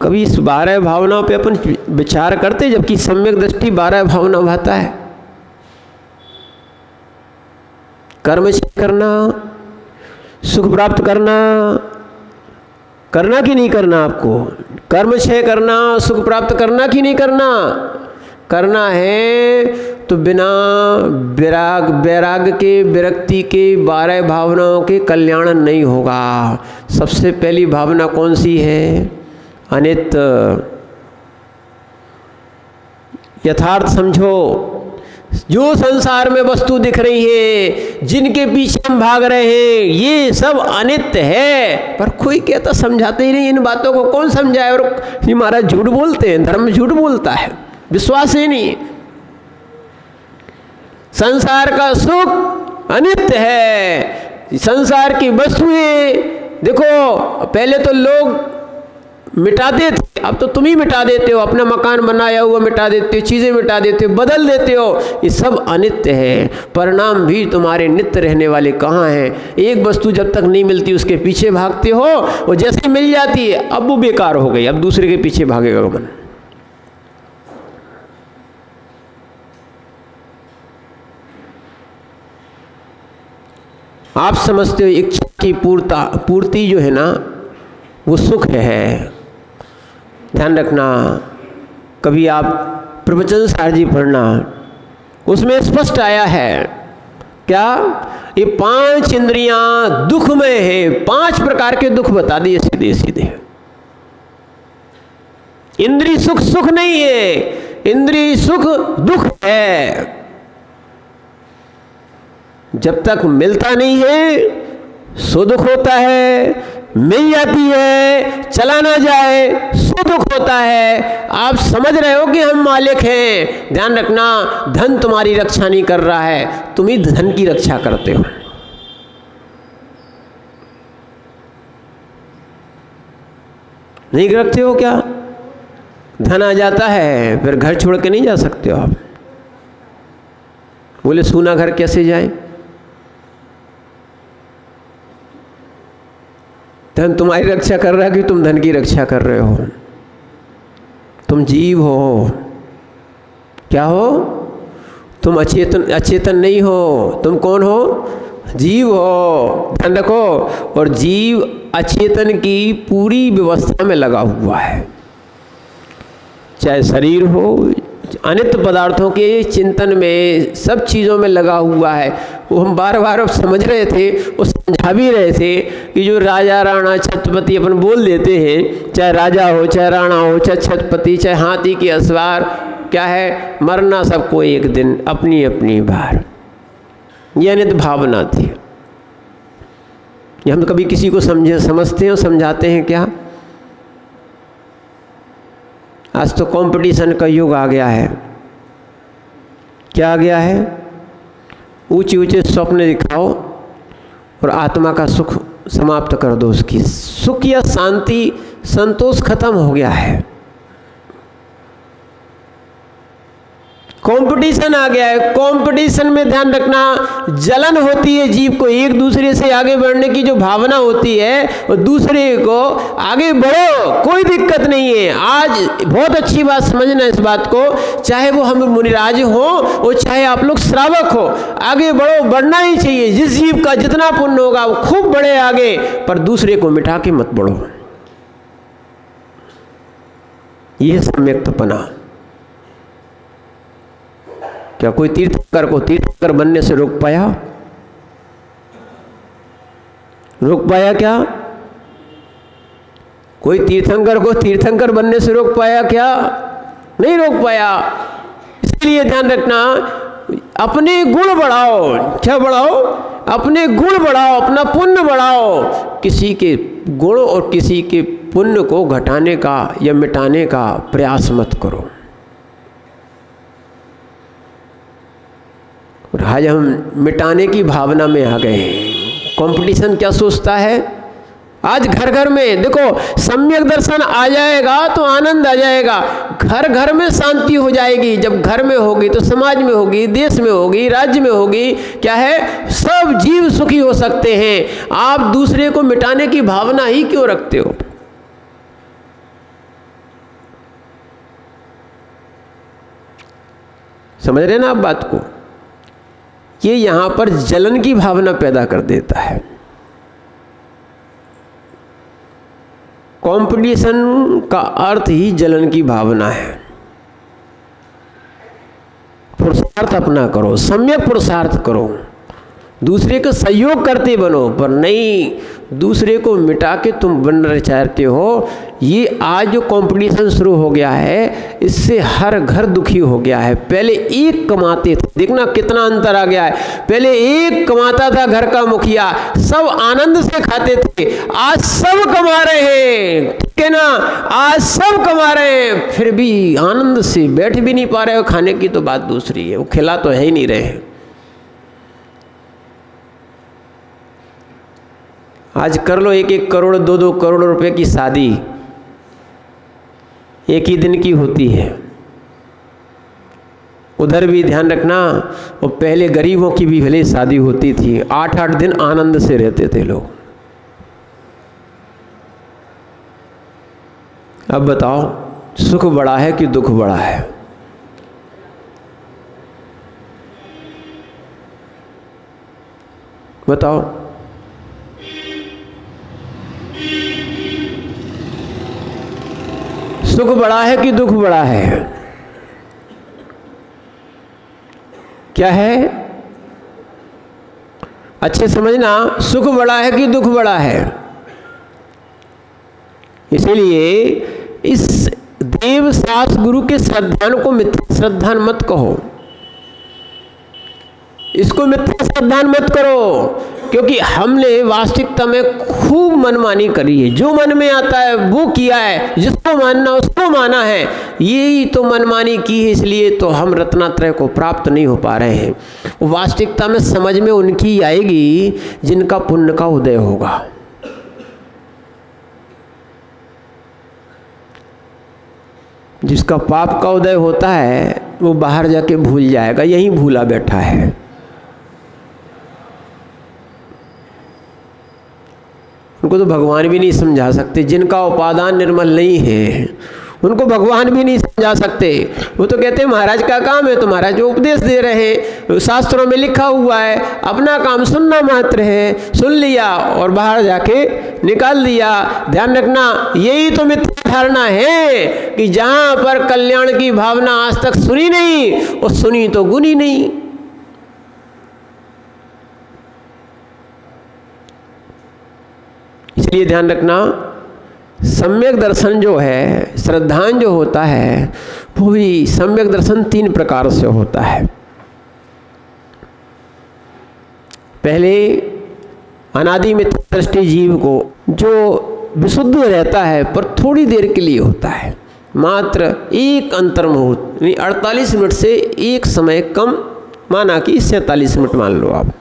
कभी इस 12 भावनाओं पे अपन विचार करते, जबकि सम्यक दृष्टि 12 भावना भाता है। कर्म करना, सुख प्राप्त करना कि नहीं करना? आपको कर्म क्षय करना, सुख प्राप्त करना कि नहीं करना है तो बिना वैराग के, विरक्ति के 12 भावनाओं के कल्याण नहीं होगा। सबसे पहली भावना कौन सी है? अनित्य। यथार्थ समझो, जो संसार में वस्तु दिख रही है, जिनके पीछे हम भाग रहे हैं, ये सब अनित्य है। पर कोई कहता समझाते ही नहीं इन बातों को। कौन समझाए? और ये महाराज झूठ बोलते हैं, धर्म झूठ बोलता है, विश्वास ही नहीं। संसार का सुख अनित्य है। संसार की वस्तुएं देखो, पहले तो लोग मिटाते थे, अब तो तुम ही मिटा देते हो। अपना मकान बनाया हुआ मिटा देते हो, चीज़ें मिटा देते हो, बदल देते हो। ये सब अनित्य है। परिणाम भी तुम्हारे नित्य रहने वाले कहाँ हैं? एक वस्तु जब तक नहीं मिलती उसके पीछे भागते हो, वो जैसे मिल जाती है अब वो बेकार हो गई, अब दूसरे के पीछे भागेगा मन। आप समझते हो इच्छा की पूर्ति जो है ना, वो सुख है। ध्यान रखना, कभी आप प्रवचन सार जी पढ़ना, उसमें स्पष्ट आया है क्या? ये 5 इंद्रियां दुखमय है। 5 प्रकार के दुख बता दिए सीधे सीधे। इंद्रिय सुख सुख नहीं है, इंद्रिय सुख दुख है। जब तक मिलता नहीं है सो दुख होता है, मिल जाती है चला ना जाए सो दुख होता है। आप समझ रहे हो कि हम मालिक हैं। ध्यान रखना, धन तुम्हारी रक्षा नहीं कर रहा है, तुम ही धन की रक्षा करते हो। नहीं रखते हो क्या? धन आ जाता है फिर घर छोड़ के नहीं जा सकते हो आप। बोले सूना घर कैसे जाए? धन तुम्हारी रक्षा कर रहा है कि तुम धन की रक्षा कर रहे हो? तुम जीव हो। क्या हो? तुम अचेतन नहीं हो। तुम कौन हो? जीव हो। ध्यान रखो। और जीव अचेतन की पूरी व्यवस्था में लगा हुआ है, चाहे शरीर हो, अनित्य पदार्थों के चिंतन में, सब चीज़ों में लगा हुआ है। वो हम बार बार अब समझ रहे थे, वो समझा भी रहे थे कि जो राजा राणा छत्रपति अपन बोल देते हैं, चाहे राजा हो, चाहे राणा हो, चाहे छत्रपति, चाहे हाथी की असवार, क्या है? मरना सबको एक दिन, अपनी अपनी बार। ये अनित्य भावना थी। ये हम कभी किसी को समझते हैं और समझाते हैं क्या? आज तो कंपटीशन का युग आ गया है। क्या आ गया है? ऊंचे ऊंचे स्वप्न दिखाओ और आत्मा का सुख समाप्त कर दो। उसकी सुख या शांति, संतोष खत्म हो गया है। कंपटीशन आ गया है। कंपटीशन में ध्यान रखना, जलन होती है जीव को, एक दूसरे से आगे बढ़ने की जो भावना होती है, और दूसरे को आगे बढ़ो, कोई दिक्कत नहीं है। आज बहुत अच्छी बात समझना इस बात को, चाहे वो हम मुनिराज हो और चाहे आप लोग श्रावक हो, आगे बढ़ो, बढ़ना ही चाहिए। जिस जीव का जितना पुण्य होगा वो खूब बढ़े आगे, पर दूसरे को मिटा के मत बढ़ो। यह सम्यक्तपना। क्या कोई तीर्थंकर को तीर्थंकर बनने से रोक पाया? रोक पाया क्या? कोई तीर्थंकर को तीर्थंकर बनने से रोक पाया क्या? नहीं रोक पाया। इसलिए ध्यान रखना, अपने गुण बढ़ाओ। क्या बढ़ाओ? अपने गुण बढ़ाओ, अपना पुण्य बढ़ाओ। किसी के गुण और किसी के पुण्य को घटाने का या मिटाने का प्रयास मत करो। और आज हम मिटाने की भावना में आ गए हैं। कंपटीशन क्या सोचता है? आज घर घर में देखो, सम्यक दर्शन आ जाएगा तो आनंद आ जाएगा, घर घर में शांति हो जाएगी। जब घर में होगी तो समाज में होगी, देश में होगी, राज्य में होगी। क्या है, सब जीव सुखी हो सकते हैं। आप दूसरे को मिटाने की भावना ही क्यों रखते हो? समझ रहे ना आप बात को? ये यहां पर जलन की भावना पैदा कर देता है। कंपटीशन का अर्थ ही जलन की भावना है। पुरुषार्थ अपना करो, सम्यक पुरुषार्थ करो, दूसरे का सहयोग करते बनो, पर नहीं दूसरे को मिटा के तुम बनना चाहते हो। ये आज जो कंपटीशन शुरू हो गया है, इससे हर घर दुखी हो गया है। पहले एक कमाते थे, देखना कितना अंतर आ गया है। पहले एक कमाता था घर का मुखिया, सब आनंद से खाते थे। आज सब कमा रहे हैं, ठीक है ना, आज सब कमा रहे हैं, फिर भी आनंद से बैठ भी नहीं पा रहे हो। खाने की तो बात दूसरी है, वो खिला तो है ही नहीं रहे। आज कर लो 1-1 करोड़ 2-2 करोड़ रुपए की शादी, एक ही दिन की होती है। उधर भी ध्यान रखना, वो पहले गरीबों की भी भले शादी होती थी, 8-8 दिन आनंद से रहते थे लोग। अब बताओ, सुख बड़ा है कि दुख बड़ा है? बताओ। सुख बड़ा है कि दुख बड़ा है? क्या है? अच्छे समझना, सुख बड़ा है कि दुख बड़ा है? इसीलिए इस देव शास्त्र गुरु के श्रद्धान को मिथ्या श्रद्धान मत कहो, इसको मिथ्या श्रद्धान मत करो, क्योंकि हमने वास्तविकता में खूब मनमानी करी है। जो मन में आता है वो किया है, जिसको मानना उसको माना है। यही तो मनमानी की है, इसलिए तो हम रत्नात्रय को प्राप्त नहीं हो पा रहे हैं। वास्तविकता में समझ में उनकी आएगी जिनका पुण्य का उदय होगा। जिसका पाप का उदय होता है वो बाहर जाके भूल जाएगा, यहीं भूला बैठा है। उनको तो भगवान भी नहीं समझा सकते। जिनका उपादान निर्मल नहीं है उनको भगवान भी नहीं समझा सकते। वो तो कहते हैं महाराज का काम है, तो महाराज जो उपदेश दे रहे हैं, शास्त्रों में लिखा हुआ है, अपना काम सुनना मात्र है। सुन लिया और बाहर जाके निकाल दिया। ध्यान रखना, यही तो मिथ्या धारणा है कि जहाँ पर कल्याण की भावना आज तक सुनी नहीं, और सुनी तो गुनी नहीं। इसलिए ध्यान रखना, सम्यक दर्शन जो है, श्रद्धान जो होता है, वो भी सम्यक दर्शन 3 प्रकार से होता है। पहले अनादि मिथ्या दृष्टि जीव को, जो विशुद्ध रहता है पर थोड़ी देर के लिए होता है, मात्र एक अंतर्मुहूर्त, 48 मिनट से एक समय कम, माना कि 47 मिनट मान लो आप।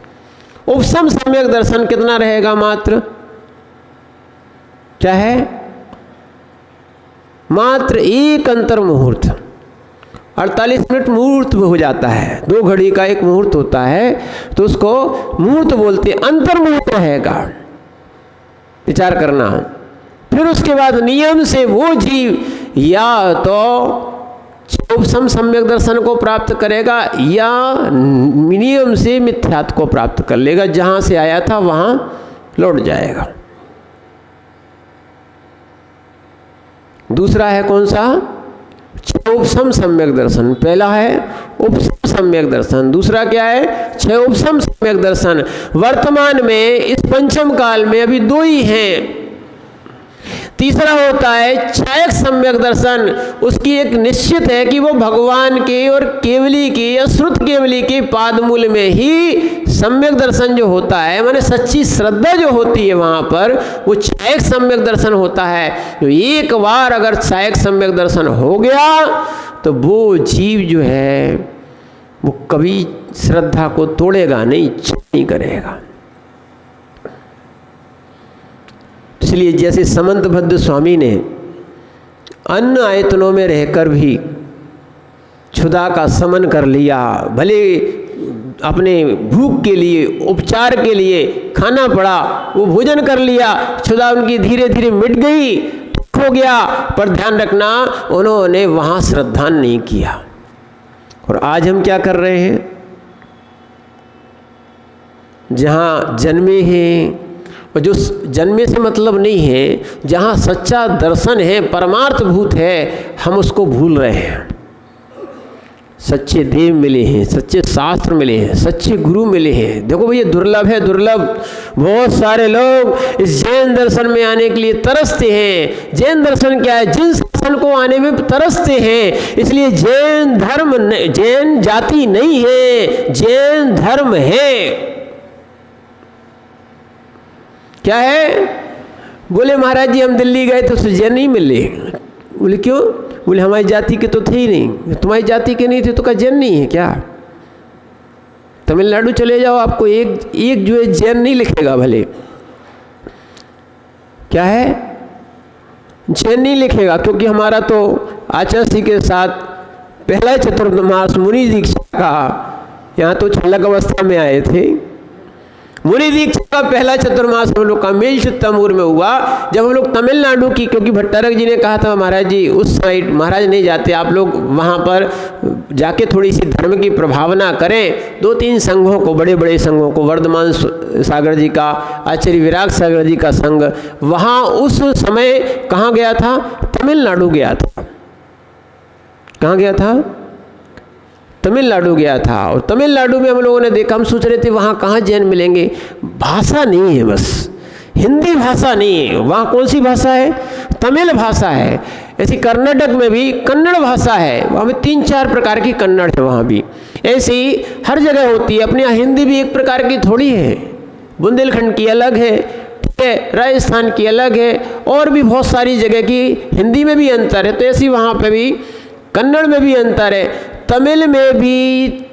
उपसम सम्यक दर्शन कितना रहेगा? मात्र क्या है? मात्र एक अंतर मुहूर्त, 48 मिनट मुहूर्त हो जाता है। 2 घड़ी का एक मुहूर्त होता है, तो उसको मुहूर्त बोलते, अंतर मुहूर्त रहेगा। विचार करना। फिर उसके बाद नियम से वो जीव या तो उपसम सम्यक दर्शन को प्राप्त करेगा, या नियम से मिथ्यात्व को प्राप्त कर लेगा। जहां से आया था वहां लौट जाएगा। दूसरा है कौन सा? उपसम सम्यक दर्शन। पहला है उपसम सम्यक दर्शन, दूसरा क्या है? उपसम सम्यक दर्शन। वर्तमान में इस पंचम काल में अभी 2 ही हैं। तीसरा होता है छायक सम्यक दर्शन। उसकी एक निश्चित है कि वो भगवान के और केवली के या श्रुत केवली के पादमूल में ही सम्यक दर्शन जो होता है, माने सच्ची श्रद्धा जो होती है वहाँ पर, वो छायक सम्यक दर्शन होता है। तो एक बार अगर छायक सम्यक दर्शन हो गया तो वो जीव जो है वो कभी श्रद्धा को तोड़ेगा नहीं, नहीं करेगा। इसलिए जैसे समंतभद्र स्वामी ने अन्न आयतनों में रहकर भी क्षुधा का शमन कर लिया, भले अपने भूख के लिए, उपचार के लिए खाना पड़ा, वो भोजन कर लिया, क्षुधा उनकी धीरे धीरे मिट गई, ठीक हो गया, पर ध्यान रखना उन्होंने वहाँ श्रद्धा नहीं किया। और आज हम क्या कर रहे हैं, जहाँ जन्मे हैं, और जो जन्मे से मतलब नहीं है, जहाँ सच्चा दर्शन है, परमार्थ भूत है, हम उसको भूल रहे हैं। सच्चे देव मिले हैं, सच्चे शास्त्र मिले हैं, सच्चे गुरु मिले हैं। देखो भैया, दुर्लभ है, दुर्लभ। बहुत सारे लोग इस जैन दर्शन में आने के लिए तरसते हैं। जैन दर्शन क्या है? जिन दर्शन को आने में तरसते हैं। इसलिए जैन धर्म, जैन जाति नहीं है, जैन धर्म है। क्या है? बोले महाराज जी हम दिल्ली गए तो जैन नहीं मिले। बोले क्यों? बोले हमारी जाति के तो थे ही नहीं। तुम्हारी जाति के नहीं थे तो क्या जैन नहीं है क्या? तमिलनाडु चले जाओ, आपको एक जो है जैन नहीं लिखेगा। भले क्या है? जैन नहीं लिखेगा, क्योंकि हमारा तो आचार्य जी के साथ पहला चतुर्मास मुनि दीक्षा का, यहाँ तो छलक अवस्था में आए थे। मुनि दीक्षा का पहला चतुर्मास हम लोग का मेल चित्तमूर में हुआ। जब हम लोग तमिलनाडु की, क्योंकि भट्टारक जी ने कहा था महाराज जी उस साइड महाराज नहीं जाते, आप लोग वहाँ पर जाके थोड़ी सी धर्म की प्रभावना करें। 2-3 संघों को, बड़े बड़े संघों को, वर्धमान सागर जी का, आचार्य विराग सागर जी का संघ, वहाँ उस समय कहाँ गया था? तमिलनाडु गया था। कहाँ गया था? तमिलनाडु गया था। और तमिलनाडु में हम लोगों ने देखा, हम सोच रहे थे वहाँ कहाँ जैन मिलेंगे, भाषा नहीं है, बस हिंदी भाषा नहीं है। वहाँ कौन सी भाषा है? तमिल भाषा है। ऐसी कर्नाटक में भी कन्नड़ भाषा है, वहाँ में 3-4 प्रकार की कन्नड़ है वहाँ भी। ऐसी हर जगह होती है। अपने यहाँ हिंदी भी एक प्रकार की थोड़ी है, बुंदेलखंड की अलग है, ठीक है, राजस्थान की अलग है, और भी बहुत सारी जगह की हिंदी में भी अंतर है। तो ऐसी वहाँ पे भी कन्नड़ में भी अंतर है। तमिल में भी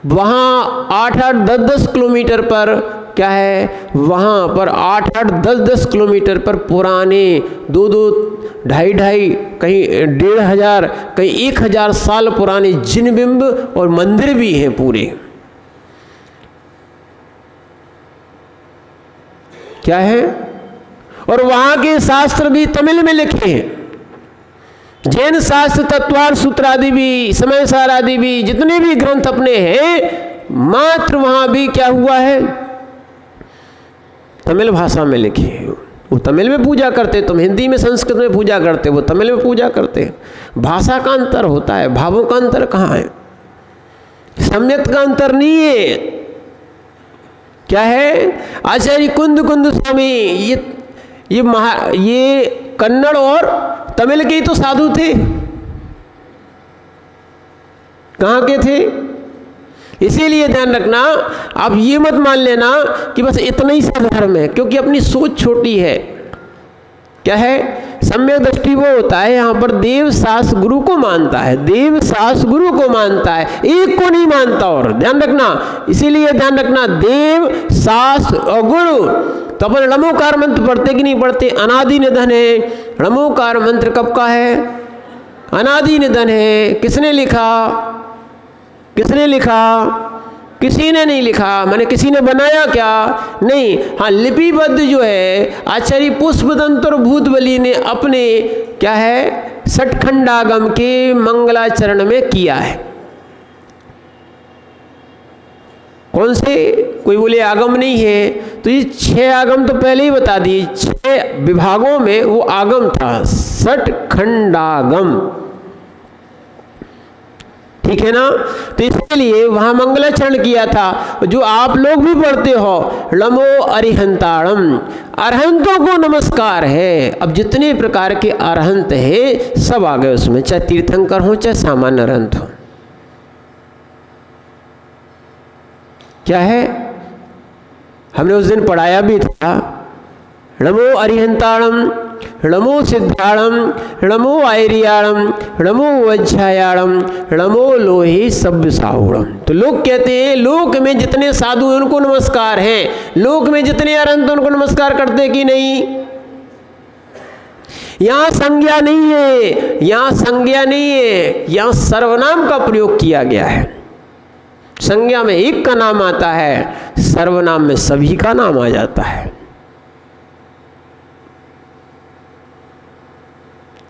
वहाँ 8-8, 10-10 किलोमीटर पर क्या है, वहाँ पर 8-8, 10-10 किलोमीटर पर पुराने 2-2, 2.5, कहीं 1,500, कहीं 1,000 साल पुराने जिनबिंब और मंदिर भी हैं पूरे। क्या है? और वहाँ के शास्त्र भी तमिल में लिखे हैं। जैन शास्त्र, तत्वार्थ सूत्र आदि भी, समय सार आदि भी, जितने भी ग्रंथ अपने हैं, मात्र वहां भी क्या हुआ है? तमिल भाषा में लिखे हैं। वो तमिल में पूजा करते, तुम हिंदी में संस्कृत में पूजा करते, वो तमिल में पूजा करते। भाषा का अंतर होता है, भावों का अंतर कहाँ है? सम्यक का अंतर नहीं है। क्या है? आचार्य कुंद स्वामी ये कन्नड़ और तमिल के ही तो साधु थे। कहाँ के थे? इसीलिए ध्यान रखना, आप ये मत मान लेना कि बस इतना ही सब धर्म है, क्योंकि अपनी सोच छोटी है। क्या है? सम्यक दृष्टि वो होता है यहाँ पर देव शास्त्र गुरु को मानता है, देव शास्त्र गुरु को मानता है, एक को नहीं मानता। और ध्यान रखना, इसीलिए ध्यान रखना, देव शास्त्र और गुरु। तो अपन णमोकार मंत्र पढ़ते कि नहीं पढ़ते? अनादि निधन है। णमोकार मंत्र कब का है? अनादि निधन है। किसने लिखा? किसने लिखा? किसी ने नहीं लिखा। मैंने किसी ने बनाया क्या? नहीं। हाँ, लिपिबद्ध जो है आचार्य पुष्पदंत और भूतबली ने अपने क्या है सठखंडागम के मंगलाचरण में किया है। कौन से? कोई बोले आगम नहीं है, तो ये 6 आगम तो पहले ही बता दिए। 6 विभागों में वो आगम था, सठखंडागम। ठीक है ना? तो इसलिए वहां मंगलाचरण किया था, जो आप लोग भी पढ़ते हो, नमो अरिहंताणम, अरहंतों को नमस्कार है। अब जितने प्रकार के अरहंत है सब आ गए उसमें, चाहे तीर्थंकर हो चाहे सामान्य अरहंत हो। क्या है? हमने उस दिन पढ़ाया भी था, नमो अरिहंताणम, नमो सिद्धाणम, नमो आयरियाणम, नमो वज्रायाणम, नमो लोहे सभ्य साहुणम। तो लोग कहते हैं लोक में जितने साधु हैं उनको नमस्कार है, लोक में जितने अरहंत उनको नमस्कार करते कि नहीं? यहाँ संज्ञा नहीं है, यहाँ संज्ञा नहीं है, यहाँ सर्वनाम का प्रयोग किया गया है। संज्ञा में एक का नाम आता है, सर्वनाम में सभी का नाम आ जाता है।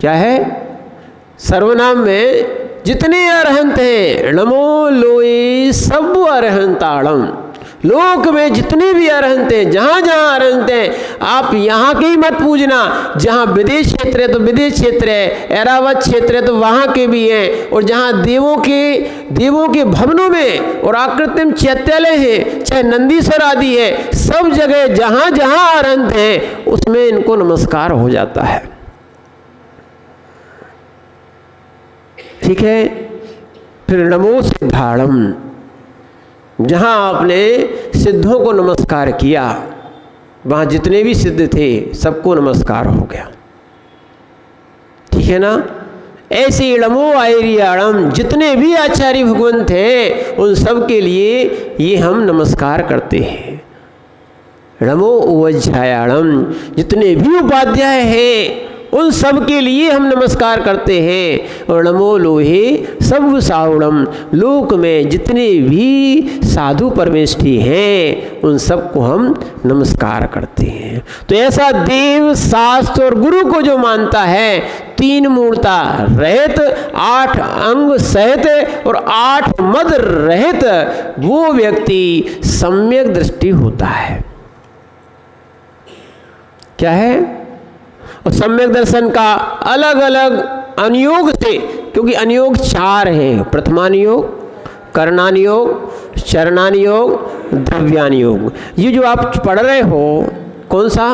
क्या है? सर्वनाम में जितने अरहंत हैं, नमो लोए सब अरहंताड़म, लोक में जितने भी अरहंत हैं, जहाँ जहाँ अरहंत हैं, आप यहाँ के ही मत पूछना। जहाँ विदेश क्षेत्र है तो विदेश क्षेत्र है, ऐरावत क्षेत्र है तो वहाँ के भी हैं, और जहाँ देवों के भवनों में और आकृतिम चैत्यालय है, चाहे नंदीश्वर आदि है, सब जगह जहाँ जहाँ अरहंत हैं उसमें इनको नमस्कार हो जाता है। ठीक है। फिर नमो सिद्धाणम, जहाँ आपने सिद्धों को नमस्कार किया, वहाँ जितने भी सिद्ध थे सबको नमस्कार हो गया। ठीक है ना। ऐसे नमो आयरियाणम, जितने भी आचार्य भगवान थे उन सब के लिए ये हम नमस्कार करते हैं। नमो उवज्झायाणम, जितने भी उपाध्याय हैं उन सब के लिए हम नमस्कार करते हैं। और नमो लोहे सब सावणम, लोक में जितने भी साधु परमेष्ठी हैं उन सबको हम नमस्कार करते हैं। तो ऐसा देव, शास्त्र और गुरु को जो मानता है, 3 मूर्ता रहित, 8 अंग सहित और 8 मद रहित, वो व्यक्ति सम्यक दृष्टि होता है। क्या है? और सम्यक दर्शन का अलग अलग अनुयोग से, क्योंकि अनुयोग 4 हैं, प्रथमानुयोग, करणानुयोग, चरणानुयोग, द्रव्यानुयोग। ये जो आप पढ़ रहे हो, कौन सा?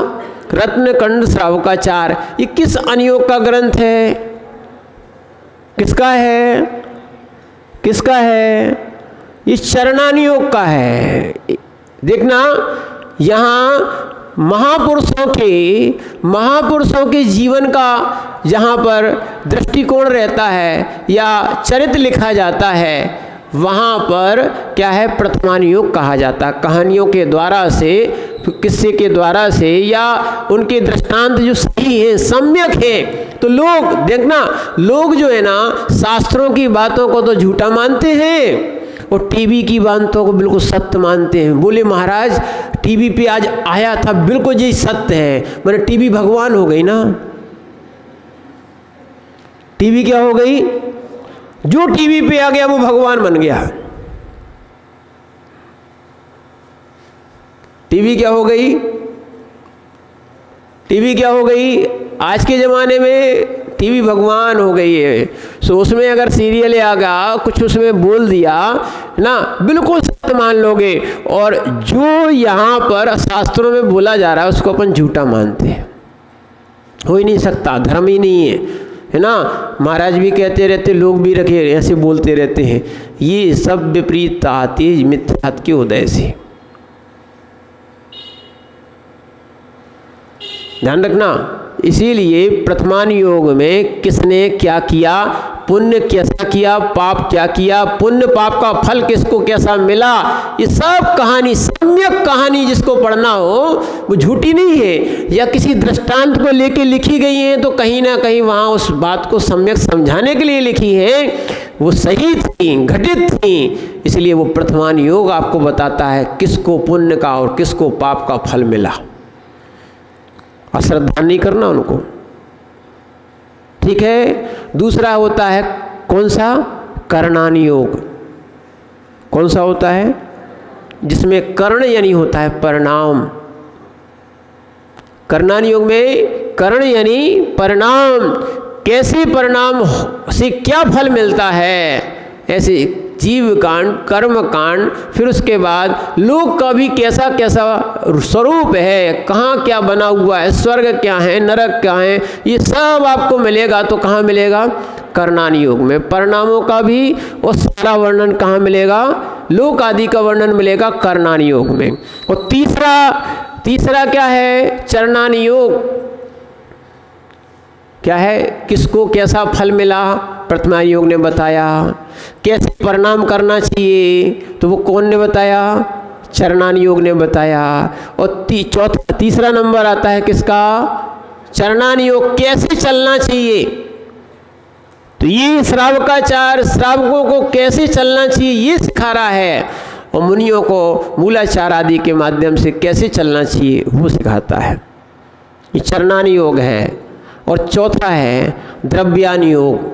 रत्नकंड श्रावकाचार, ये किस अनुयोग का ग्रंथ है? किसका है? किसका है? ये चरणानुयोग का है। देखना, यहाँ महापुरुषों के जीवन का जहाँ पर दृष्टिकोण रहता है या चरित्र लिखा जाता है, वहाँ पर क्या है? प्रथमानुयोग कहा जाता है। कहानियों के द्वारा से, किस्से के द्वारा से, या उनके दृष्टांत जो सही हैं, सम्यक हैं। तो लोग देखना, लोग जो है ना शास्त्रों की बातों को तो झूठा मानते हैं और टीवी की बातों को बिल्कुल सत्य मानते हैं। बोले महाराज टीवी पे आज आया था, बिल्कुल यही सत्य है। मैंने टीवी भगवान हो गई ना। टीवी क्या हो गई? जो टीवी पे आ गया वो भगवान बन गया। टीवी क्या हो गई? टीवी क्या हो गई? आज के ज़माने में टीवी भगवान हो गई है। सो उसमें अगर सीरियल आ गया, कुछ उसमें बोल दिया ना, बिल्कुल सत्य मान लोगे। और जो यहाँ पर शास्त्रों में बोला जा रहा है उसको अपन झूठा मानते हैं। हो ही नहीं सकता, धर्म ही नहीं है ना। महाराज भी कहते रहते, लोग भी रखे ऐसे बोलते रहते हैं। ये सब विपरीत आती है मिथ्यात्व के उदय से। ध्यान रखना। इसीलिए प्रथमानुयोग में किसने क्या किया, पुण्य कैसा किया, पाप क्या किया, पुण्य पाप का फल किसको कैसा मिला, ये सब कहानी, सम्यक कहानी जिसको पढ़ना हो वो झूठी नहीं है या किसी दृष्टांत को लेके लिखी गई है तो कहीं ना कहीं वहाँ उस बात को सम्यक समझाने के लिए लिखी है, वो सही थी, घटित थी। इसलिए वो प्रथमानुयोग आपको बताता है किसको पुण्य का और किसको पाप का फल मिला। अश्रद्धा नहीं करना उनको। ठीक है। दूसरा होता है कौन सा? करणानुयोग। कौन सा होता है? जिसमें कर्ण यानी होता है परिणाम। करणानुयोग में कर्ण यानी परिणाम, कैसे परिणाम से क्या फल मिलता है, ऐसे जीव कांड, कर्म कांड, फिर उसके बाद लोक का भी कैसा कैसा स्वरूप है, कहाँ क्या बना हुआ है, स्वर्ग क्या है, नरक क्या है, ये सब आपको मिलेगा। तो कहाँ मिलेगा? करणानुयोग में। परिणामों का भी और सारा वर्णन कहाँ मिलेगा? लोक आदि का वर्णन मिलेगा करणानुयोग में। और तीसरा क्या है? चरणानुयोग। क्या है? किसको कैसा फल मिला, प्रथमानुयोग ने बताया। कैसे परिणाम करना चाहिए, तो वो कौन ने बताया? चरणानुयोग ने बताया। और तीसरा नंबर आता है किसका? चरणानुयोग कैसे चलना चाहिए, तो ये श्रावकाचार्य श्रावकों को कैसे चलना चाहिए ये सिखा रहा है, और मुनियों को मूलाचार आदि के माध्यम से कैसे चलना चाहिए वो सिखाता है। ये चरणानुयोग है। और चौथा है द्रव्यानुयोग,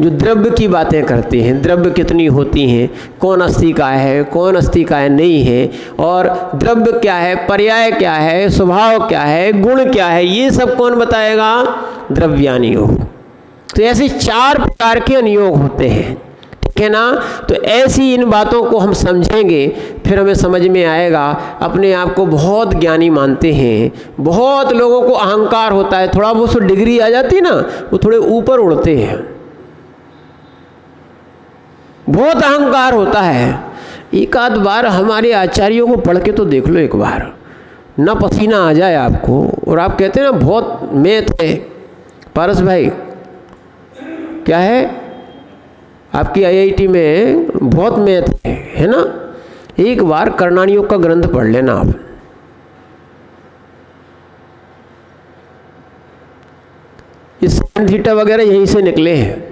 जो द्रव्य की बातें करते हैं, द्रव्य कितनी होती हैं, कौन अस्थि का है, कौन अस्थि का है नहीं है, और द्रव्य क्या है, पर्याय क्या है, स्वभाव क्या है, गुण क्या है, ये सब कौन बताएगा, द्रव्यानुयोग। तो ऐसे 4 प्रकार के अनुयोग होते हैं, ठीक है ना। तो ऐसी इन बातों को हम समझेंगे, फिर हमें समझ में आएगा। अपने आप को बहुत ज्ञानी मानते हैं, बहुत लोगों को अहंकार होता है, थोड़ा बहुत डिग्री आ जाती है ना, वो थोड़े ऊपर उड़ते हैं, बहुत अहंकार होता है। एक आध बार हमारे आचार्यों को पढ़ के तो देख लो, एक बार ना पसीना आ जाए आपको, और आप कहते हैं ना बहुत मैथ है। पारस भाई क्या है आपकी IIT में, बहुत मैथ है ना। एक बार कर्णानुयोग का ग्रंथ पढ़ लेना आप, इस थीटा वगैरह यहीं से निकले हैं।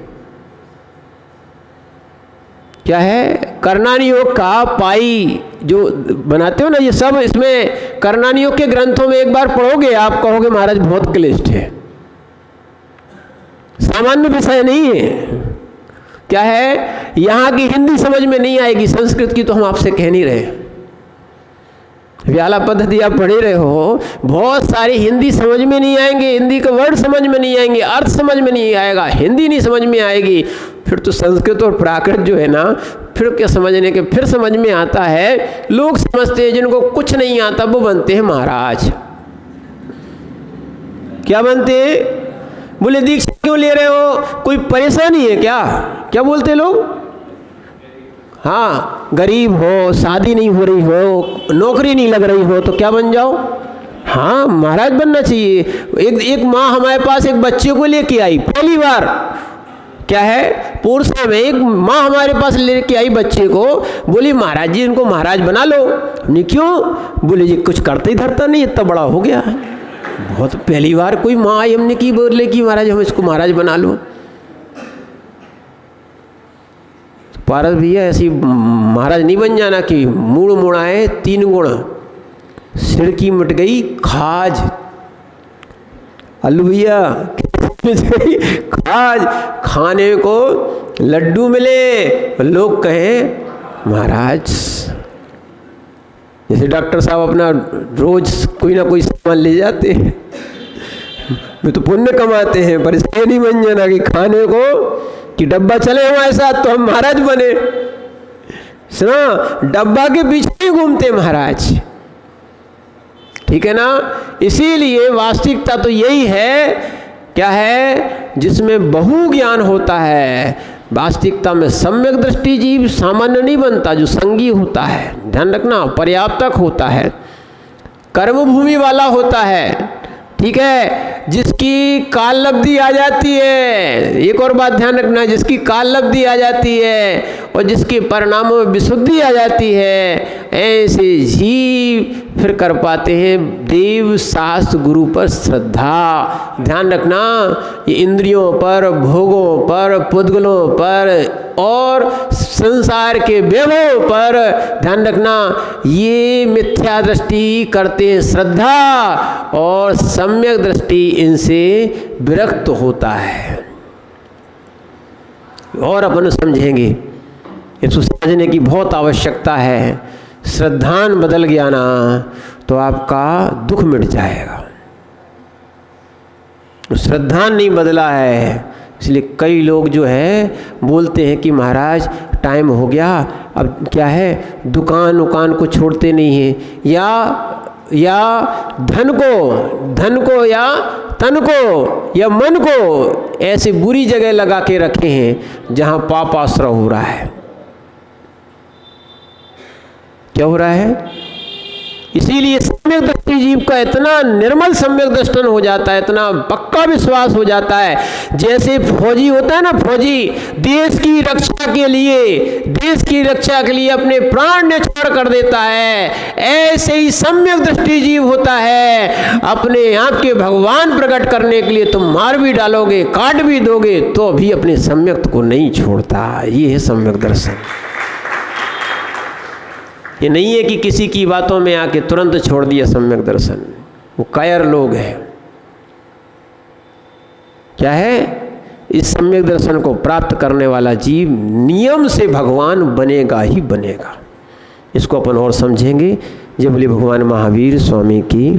क्या है कर्णानुयोग का पाई जो बनाते हो ना, ये सब इसमें कर्णानुयोग के ग्रंथों में एक बार पढ़ोगे आप कहोगे महाराज बहुत क्लिष्ट है, सामान्य विषय नहीं है। क्या है, यहाँ की हिंदी समझ में नहीं आएगी, संस्कृत की तो हम आपसे कह नहीं रहे, व्याला पद्धति आप पढ़े रहे हो, बहुत सारी हिंदी समझ में नहीं आएंगे, हिंदी के वर्ड समझ में नहीं आएंगे, अर्थ समझ में नहीं आएगा, हिंदी नहीं समझ में आएगी, फिर तो संस्कृत और प्राकृत जो है ना, फिर क्या समझने के, फिर समझ में आता है। लोग समझते हैं जिनको कुछ नहीं आता वो बनते हैं महाराज। क्या बनते हैं, बोले दीक्षा क्यों ले रहे हो, कोई परेशानी है क्या, क्या बोलते लोग, हाँ गरीब हो, शादी नहीं हो रही हो, नौकरी नहीं लग रही हो, तो क्या बन जाओ, हाँ महाराज बनना चाहिए। एक माँ हमारे पास एक बच्चे को लेके आई पहली बार, क्या है पूर्सा में एक माँ हमारे पास लेके आई बच्चे को, बोली महाराज जी इनको महाराज बना लो। हमने क्यों, बोले जी कुछ करते ही धरता नहीं, इतना बड़ा हो गया है, बहुत पहली बार कोई माँ आई, हमने की बोले कि महाराज हम इसको महाराज बना लो। पारस भैया ऐसी महाराज नहीं बन जाना कि मूड़ मुड़ाए 3 गुण, सिर की मिट गई खाज, अल्लू भैया खाज, खाने को लड्डू मिले, लोग कहें महाराज। जैसे डॉक्टर साहब अपना रोज कोई ना कोई सामान ले जाते हैं, वे तो पुण्य कमाते हैं, पर इसलिए नहीं बन जाना कि खाने को कि डब्बा चले हमारे साथ तो हम महाराज बने। सुना, डब्बा के पीछे घूमते महाराज, ठीक है ना। इसीलिए वास्तविकता तो यही है, क्या है, जिसमें बहु ज्ञान होता है, वास्तविकता में सम्यक दृष्टि जीव सामान्य नहीं बनता, जो संगी होता है, ध्यान रखना, पर्याप्तक होता है, कर्मभूमि वाला होता है, ठीक है, जिसकी काल लब्धि आ जाती है। एक और बात ध्यान रखना, जिसकी काल लब्धि आ जाती है और जिसके परिणामों में विशुद्धि आ जाती है, ऐसे जीव फिर कर पाते हैं देव शास्त्र गुरु पर श्रद्धा। ध्यान रखना, ये इंद्रियों पर, भोगों पर, पुद्गलों पर और संसार के वैभव पर ध्यान रखना, ये मिथ्या दृष्टि करते हैं श्रद्धा, और सम्यक दृष्टि इनसे विरक्त होता है। और अपन समझेंगे, इसको समझने की बहुत आवश्यकता है। श्रद्धान बदल गया ना तो आपका दुख मिट जाएगा। श्रद्धान नहीं बदला है, इसलिए कई लोग जो है बोलते हैं कि महाराज टाइम हो गया, अब क्या है दुकान उकान को छोड़ते नहीं हैं, या धन को या तन को या मन को ऐसी बुरी जगह लगा के रखे हैं जहाँ पाप आश्रय हो रहा है। क्या हो रहा है, इसीलिए सम्यक दृष्टि जीव का इतना निर्मल सम्यक दर्शन हो जाता है, इतना पक्का विश्वास हो जाता है, जैसे फौजी होता है ना, फौजी देश की रक्षा के लिए अपने प्राण न्यौछावर कर देता है, ऐसे ही सम्यक दृष्टि जीव होता है। अपने आप के भगवान प्रकट करने के लिए तुम मार भी डालोगे, काट भी दोगे, तो भी अपने सम्यक को नहीं छोड़ता। ये है सम्यक दर्शन। ये नहीं है कि किसी की बातों में आके तुरंत छोड़ दिया सम्यक दर्शन। वो कायर लोग हैं। क्या है? इस सम्यक दर्शन को प्राप्त करने वाला जीव नियम से भगवान बनेगा ही बनेगा। इसको अपन और समझेंगे। जय बोले भगवान महावीर स्वामी की